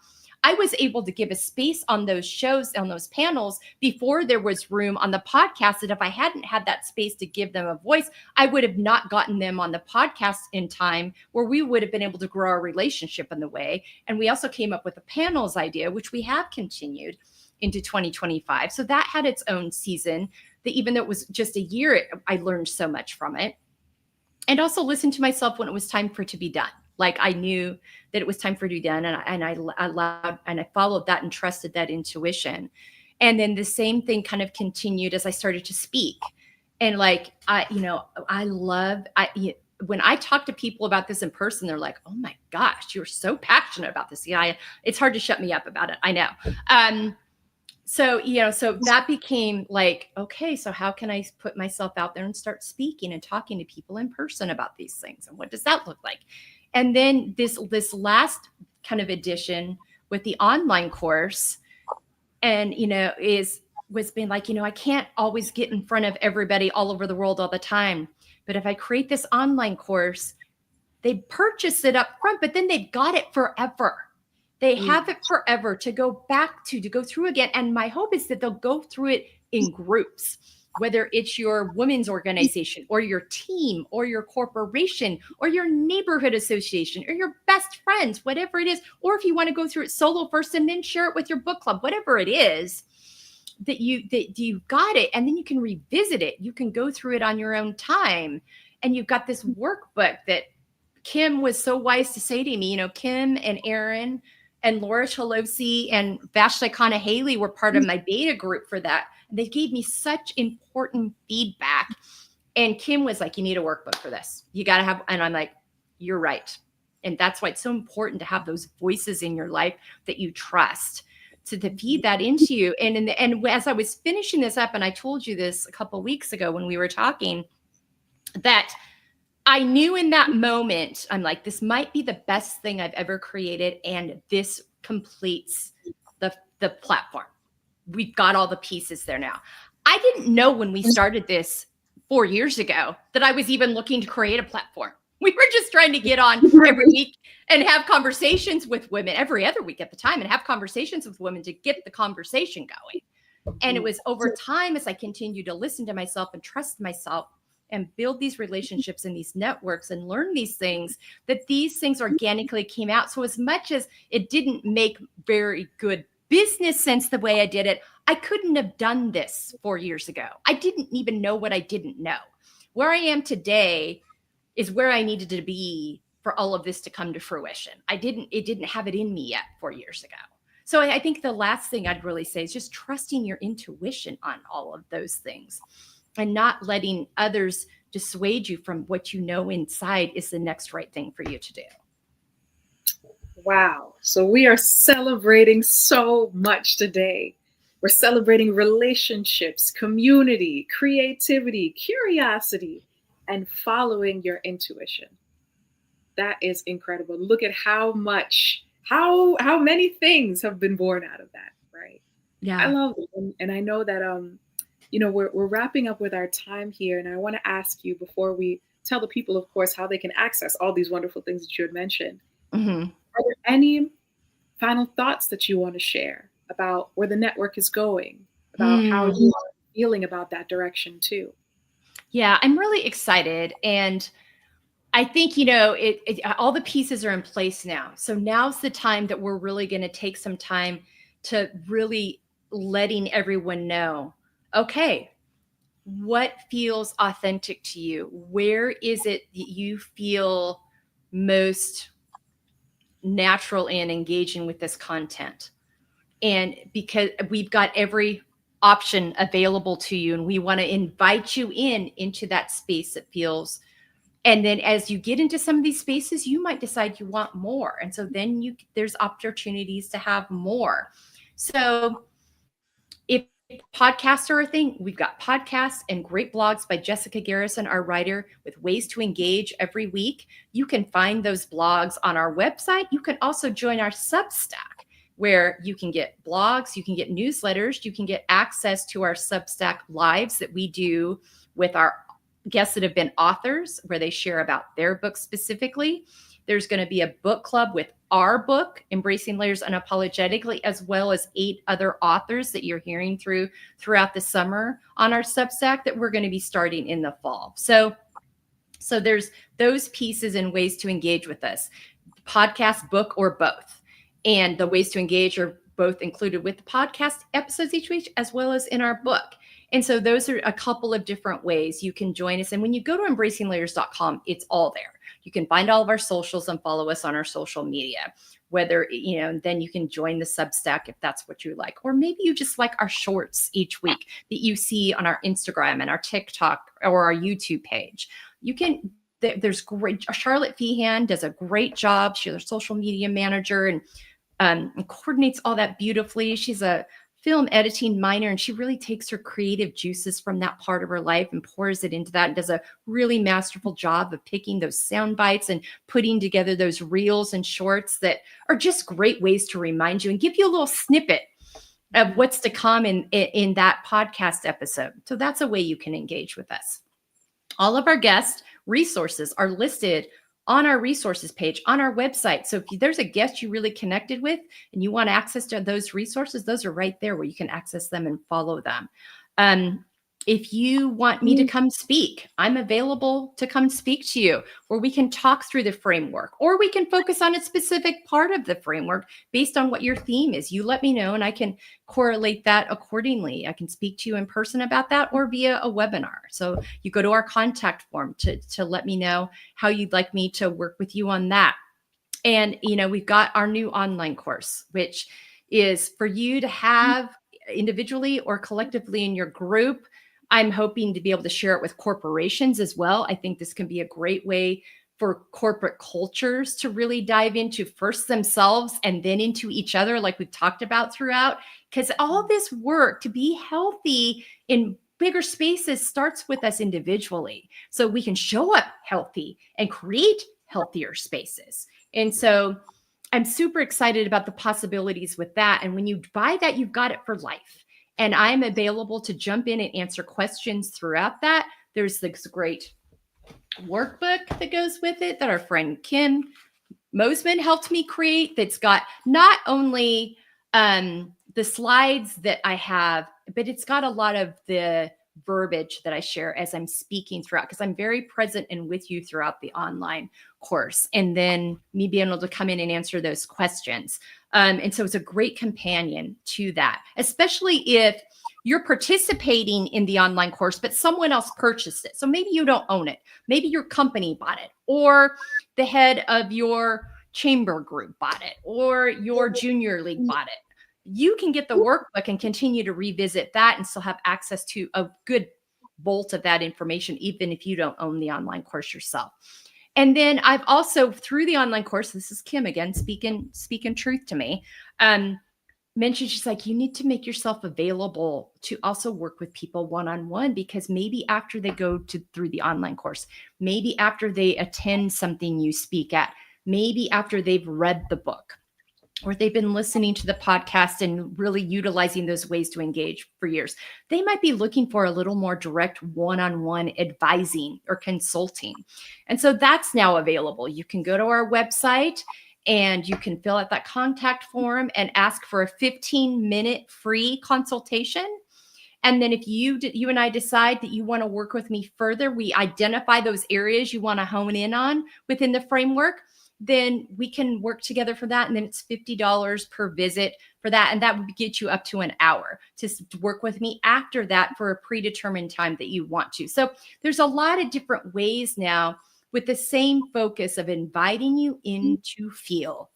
I was able to give a space on those shows, on those panels, before there was room on the podcast. That if I hadn't had that space to give them a voice, I would have not gotten them on the podcast in time where we would have been able to grow our relationship in the way. And we also came up with a panels idea, which we have continued into 2025. So that had its own season, that even though it was just a year, I learned so much from it. And also listened to myself when it was time for it to be done. Like, I knew that it was time for it to be done, and I allowed and I followed that and trusted that intuition. And then the same thing kind of continued as I started to speak. And like, when I talk to people about this in person, they're like, "Oh my gosh, you're so passionate about this." It's hard to shut me up about it. I know. So that became like, okay, so how can I put myself out there and start speaking and talking to people in person about these things? And what does that look like? And then this last kind of edition with the online course, and, was being like, I can't always get in front of everybody all over the world all the time. But if I create this online course, they purchase it up front, but then they've got it forever. They have it forever to go back to go through again. And my hope is that they'll go through it in groups, whether it's your women's organization or your team or your corporation or your neighborhood association or your best friends, whatever it is. Or if you want to go through it solo first and then share it with your book club, whatever it is, that you got it. And then you can revisit it. You can go through it on your own time. And you've got this workbook that Kim was so wise to say to me. Kim and Aaron and Laura Chalosi and Vashti Khanna Haley were part of my beta group for that. They gave me such important feedback. And Kim was like, you need a workbook for this. You got to have, and I'm like, you're right. And that's why it's so important to have those voices in your life that you trust to feed that into you. And as I was finishing this up, and I told you this a couple of weeks ago when we were talking, that I knew in that moment, I'm like, this might be the best thing I've ever created. And this completes the platform. We've got all the pieces there now. I didn't know when we started this 4 years ago that I was even looking to create a platform. We were just trying to get on every week and have conversations with women every other week at the time, and have conversations with women to get the conversation going. And it was over time, as I continued to listen to myself and trust myself and build these relationships and these networks and learn these things, that these things organically came out. So as much as it didn't make very good business sense the way I did it, I couldn't have done this 4 years ago. I didn't even know what I didn't know. Where I am today is where I needed to be for all of this to come to fruition. It didn't have it in me yet 4 years ago. So I think the last thing I'd really say is just trusting your intuition on all of those things, and not letting others dissuade you from what you know inside is the next right thing for you to do. Wow. So we are celebrating so much today. We're celebrating relationships, community, creativity, curiosity, and following your intuition. That is incredible. Look at how many things have been born out of that, right? Yeah. I love it. And I know that, we're wrapping up with our time here. And I want to ask you, before we tell the people, of course, how they can access all these wonderful things that you had mentioned, are there any final thoughts that you want to share about where the network is going, about how you are feeling about that direction too? Yeah, I'm really excited. And I think, all the pieces are in place now. So now's the time that we're really going to take some time to really letting everyone know, okay, what feels authentic to you? Where is it that you feel most natural and engaging with this content? And because we've got every option available to you, and we want to invite you into that space that feels And then as you get into some of these spaces, you might decide you want more. And so then there's opportunities to have more. So if podcasts are a thing, we've got podcasts and great blogs by Jessica Garrison, our writer, with ways to engage every week. You can find those blogs on our website. You can also join our Substack, where you can get blogs, you can get newsletters, you can get access to our Substack lives that we do with our guests that have been authors, where they share about their book specifically. There's going to be a book club with our book, Embracing Layers Unapologetically, as well as 8 other authors that you're hearing throughout the summer on our Substack that we're going to be starting in the fall. So there's those pieces and ways to engage with us, podcast, book, or both. And the ways to engage are both included with the podcast episodes each week, as well as in our book. And so those are a couple of different ways you can join us. And when you go to embracinglayers.com, it's all there. You can find all of our socials and follow us on our social media, whether, then you can join the Substack if that's what you like. Or maybe you just like our shorts each week that you see on our Instagram and our TikTok or our YouTube page. You can, there's great, Charlotte Feehan does a great job. She's a social media manager and coordinates all that beautifully. She's a film editing minor, and she really takes her creative juices from that part of her life and pours it into that, and does a really masterful job of picking those sound bites and putting together those reels and shorts that are just great ways to remind you and give you a little snippet of what's to come in that podcast episode. So that's a way you can engage with us. All of our guest resources are listed on our resources page on our website. So if there's a guest you really connected with and you want access to those resources, those are right there where you can access them and follow them. If you want me to come speak, I'm available to come speak to you, where we can talk through the framework, or we can focus on a specific part of the framework based on what your theme is. You let me know and I can correlate that accordingly. I can speak to you in person about that or via a webinar. So you go to our contact form to let me know how you'd like me to work with you on that. And, we've got our new online course, which is for you to have individually or collectively in your group. I'm hoping to be able to share it with corporations as well. I think this can be a great way for corporate cultures to really dive into first themselves and then into each other, like we've talked about throughout, because all this work to be healthy in bigger spaces starts with us individually. So we can show up healthy and create healthier spaces. And so I'm super excited about the possibilities with that. And when you buy that, you've got it for life. And I'm available to jump in and answer questions throughout that. There's this great workbook that goes with it that our friend Kim Mosman helped me create, that's got not only the slides that I have, but it's got a lot of the verbiage that I share as I'm speaking throughout, because I'm very present and with you throughout the online course, and then me being able to come in and answer those questions. And so it's a great companion to that, especially if you're participating in the online course, but someone else purchased it. So maybe you don't own it. Maybe your company bought it, or the head of your chamber group bought it, or your junior league bought it. You can get the workbook and continue to revisit that and still have access to a good bolt of that information, even if you don't own the online course yourself. And then I've also, through the online course, this is Kim again, speaking truth to me, mentioned, she's like, you need to make yourself available to also work with people one-on-one, because maybe after they go through the online course, maybe after they attend something you speak at, maybe after they've read the book, or they've been listening to the podcast and really utilizing those ways to engage for years, they might be looking for a little more direct one-on-one advising or consulting. And so that's now available. You can go to our website and you can fill out that contact form and ask for a 15-minute free consultation. And then if you and I decide that you want to work with me further, we identify those areas you want to hone in on within the framework, then we can work together for that. And then it's $50 per visit for that. And that would get you up to an hour to work with me after that for a predetermined time that you want to. So there's a lot of different ways now with the same focus of inviting you into feel.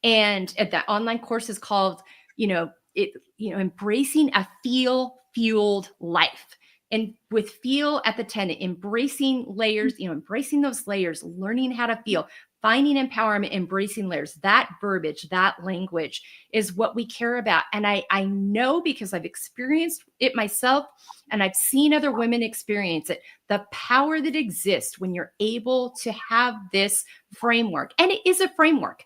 And that online course is called, embracing a feel-fueled life. And with feel at the 10, embracing layers, embracing those layers, learning how to feel, finding empowerment, embracing layers, that verbiage, that language is what we care about. And I know, because I've experienced it myself and I've seen other women experience it, the power that exists when you're able to have this framework. And it is a framework.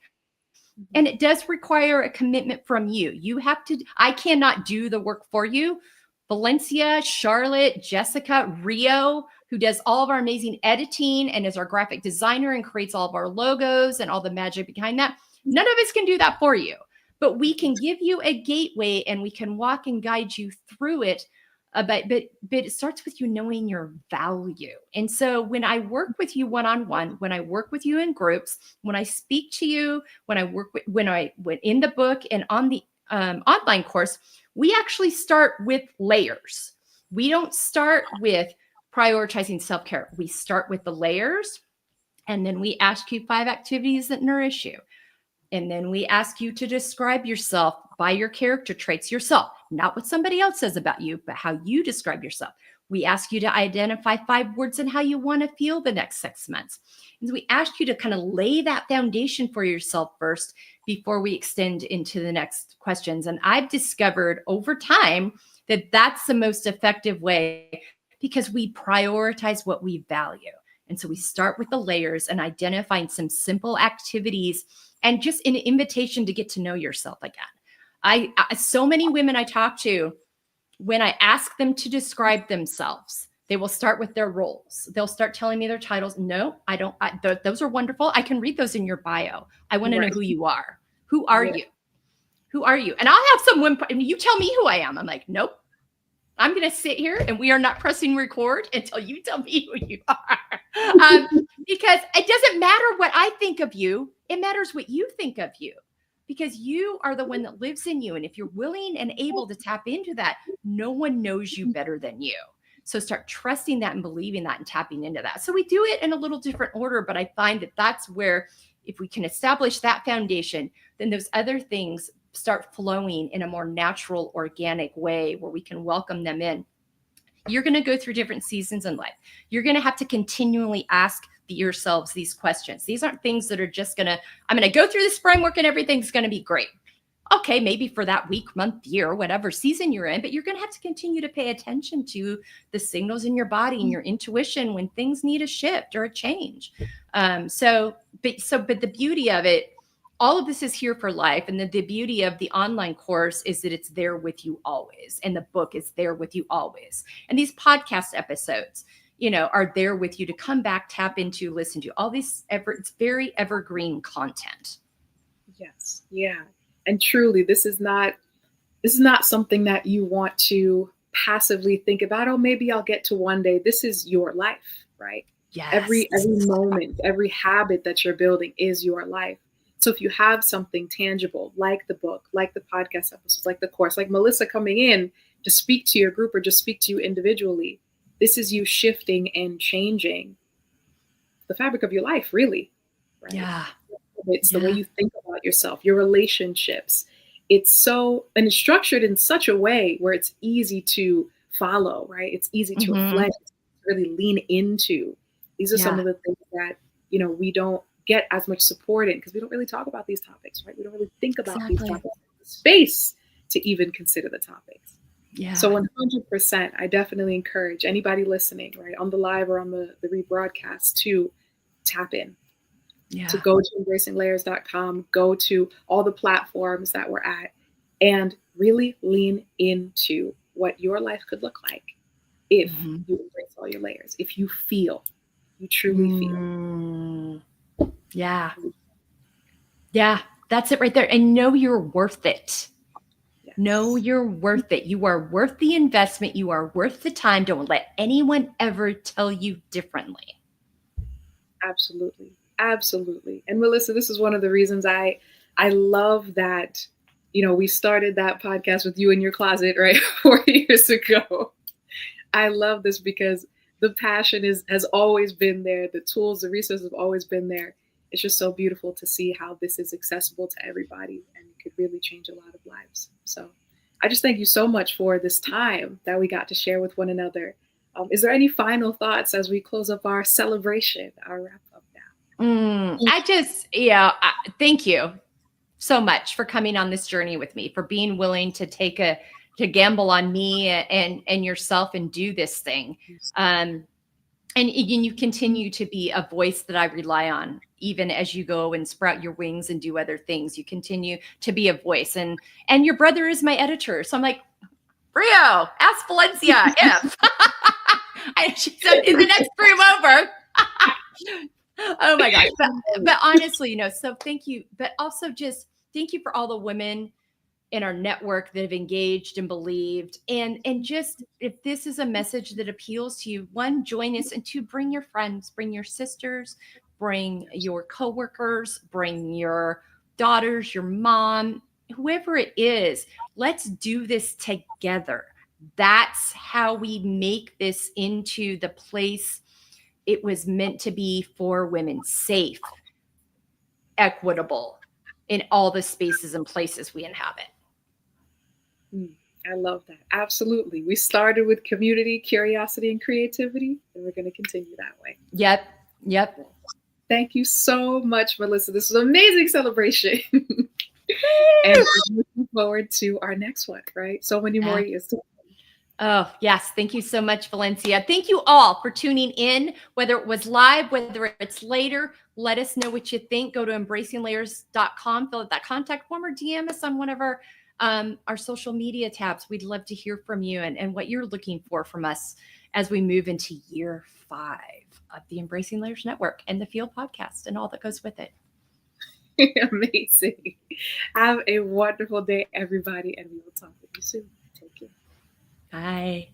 And it does require a commitment from you. You have to, I cannot do the work for you. Valencia, Charlotte, Jessica, Rio, who does all of our amazing editing and is our graphic designer and creates all of our logos and all the magic behind that. None of us can do that for you, but we can give you a gateway and we can walk and guide you through it. But it starts with you knowing your value. And so when I work with you one-on-one, when I work with you in groups, when I speak to you, when I work with, when in the book and on the online course, we actually start with layers. We don't start with prioritizing self-care. We start with the layers, and then we ask you 5 activities that nourish you. And then we ask you to describe yourself by your character traits yourself, not what somebody else says about you, but how you describe yourself. We ask you to identify 5 words and how you want to feel the next 6 months. And we ask you to kind of lay that foundation for yourself first before we extend into the next questions. And I've discovered over time that that's the most effective way, because we prioritize what we value. And so we start with the layers and identifying some simple activities and just an invitation to get to know yourself again. So many women I talk to, when I ask them to describe themselves, they will start with their roles. They'll start telling me their titles. No, I don't. Those are wonderful. I can read those in your bio. I want to know who you are. Who are you? Who are you? And I'll have some women, you tell me who I am. I'm like, nope. I'm going to sit here and we are not pressing record until you tell me who you are. Because it doesn't matter what I think of you. It matters what you think of you, because you are the one that lives in you. And if you're willing and able to tap into that, no one knows you better than you. So start trusting that and believing that and tapping into that. So we do it in a little different order, but I find that that's where, if we can establish that foundation, then those other things start flowing in a more natural, organic way where we can welcome them in. You're going to go through different seasons in life. You're going to have to continually ask yourselves these questions. These aren't things that are just I'm going to go through this framework and everything's going to be great. Okay, maybe for that week, month, year, whatever season you're in, but you're going to have to continue to pay attention to the signals in your body and your intuition when things need a shift or a change. But the beauty of it, all of this is here for life. And the beauty of the online course is that it's there with you always. And the book is there with you always. And these podcast episodes, are there with you to come back, tap into, listen to. All these it's very evergreen content. Yes. Yeah. And truly, this is not something that you want to passively think about. Oh, maybe I'll get to one day. This is your life, right? Yes. Every moment, every habit that you're building is your life. So if you have something tangible, like the book, like the podcast episodes, like the course, like Melissa coming in to speak to your group or just speak to you individually, this is you shifting and changing the fabric of your life, really. Right? Yeah. It's the way you think about yourself, your relationships. It's structured in such a way where it's easy to follow, right? It's easy to reflect, really lean into. These are some of the things that, we don't get as much support in because we don't really talk about these topics, right? We don't really think about these topics, space to even consider the topics. Yeah. So 100%, I definitely encourage anybody listening, right, on the live or on the rebroadcast to tap in. Yeah. To go to embracinglayers.com, go to all the platforms that we're at, and really lean into what your life could look like if you embrace all your layers, if you truly feel. Yeah. Yeah, that's it right there. And know you're worth it. Yes. Know you're worth it. You are worth the investment. You are worth the time. Don't let anyone ever tell you differently. Absolutely. Absolutely. And Melissa, this is one of the reasons I love that, we started that podcast with you in your closet, right? 4 years ago. I love this because the passion has always been there. The tools, the resources have always been there. It's just so beautiful to see how this is accessible to everybody and it could really change a lot of lives. So I just thank you so much for this time that we got to share with one another. Is there any final thoughts as we close up our celebration, our wrap up now? Thank you so much for coming on this journey with me, for being willing to to gamble on me and yourself and do this thing. And again, you continue to be a voice that I rely on, even as you go and sprout your wings and do other things. You continue to be a voice, and your brother is my editor. So I'm like, Rio, ask Valencia if. She said in the next room over. Oh my gosh. But honestly, so thank you. But also just thank you for all the women in our network that have engaged and believed. And just, if this is a message that appeals to you, one, join us, and two, bring your friends, bring your sisters, bring your coworkers, bring your daughters, your mom, whoever it is. Let's do this together. That's how we make this into the place it was meant to be for women: safe, equitable in all the spaces and places we inhabit. I love that. Absolutely. We started with community, curiosity, and creativity, and we're going to continue that way. Yep. Thank you so much, Melissa. This was an amazing celebration. And we're looking forward to our next one, right? So many more years to come. Oh, yes. Thank you so much, Valencia. Thank you all for tuning in, whether it was live, whether it's later. Let us know what you think. Go to embracinglayers.com, fill out that contact form, or DM us on one of our social media tabs. We'd love to hear from you and what you're looking for from us as we move into year 5 of the Embracing Layers Network and the F.E.E.L podcast and all that goes with it. Amazing. Have a wonderful day, everybody, and we will talk with you soon. Take care. Bye.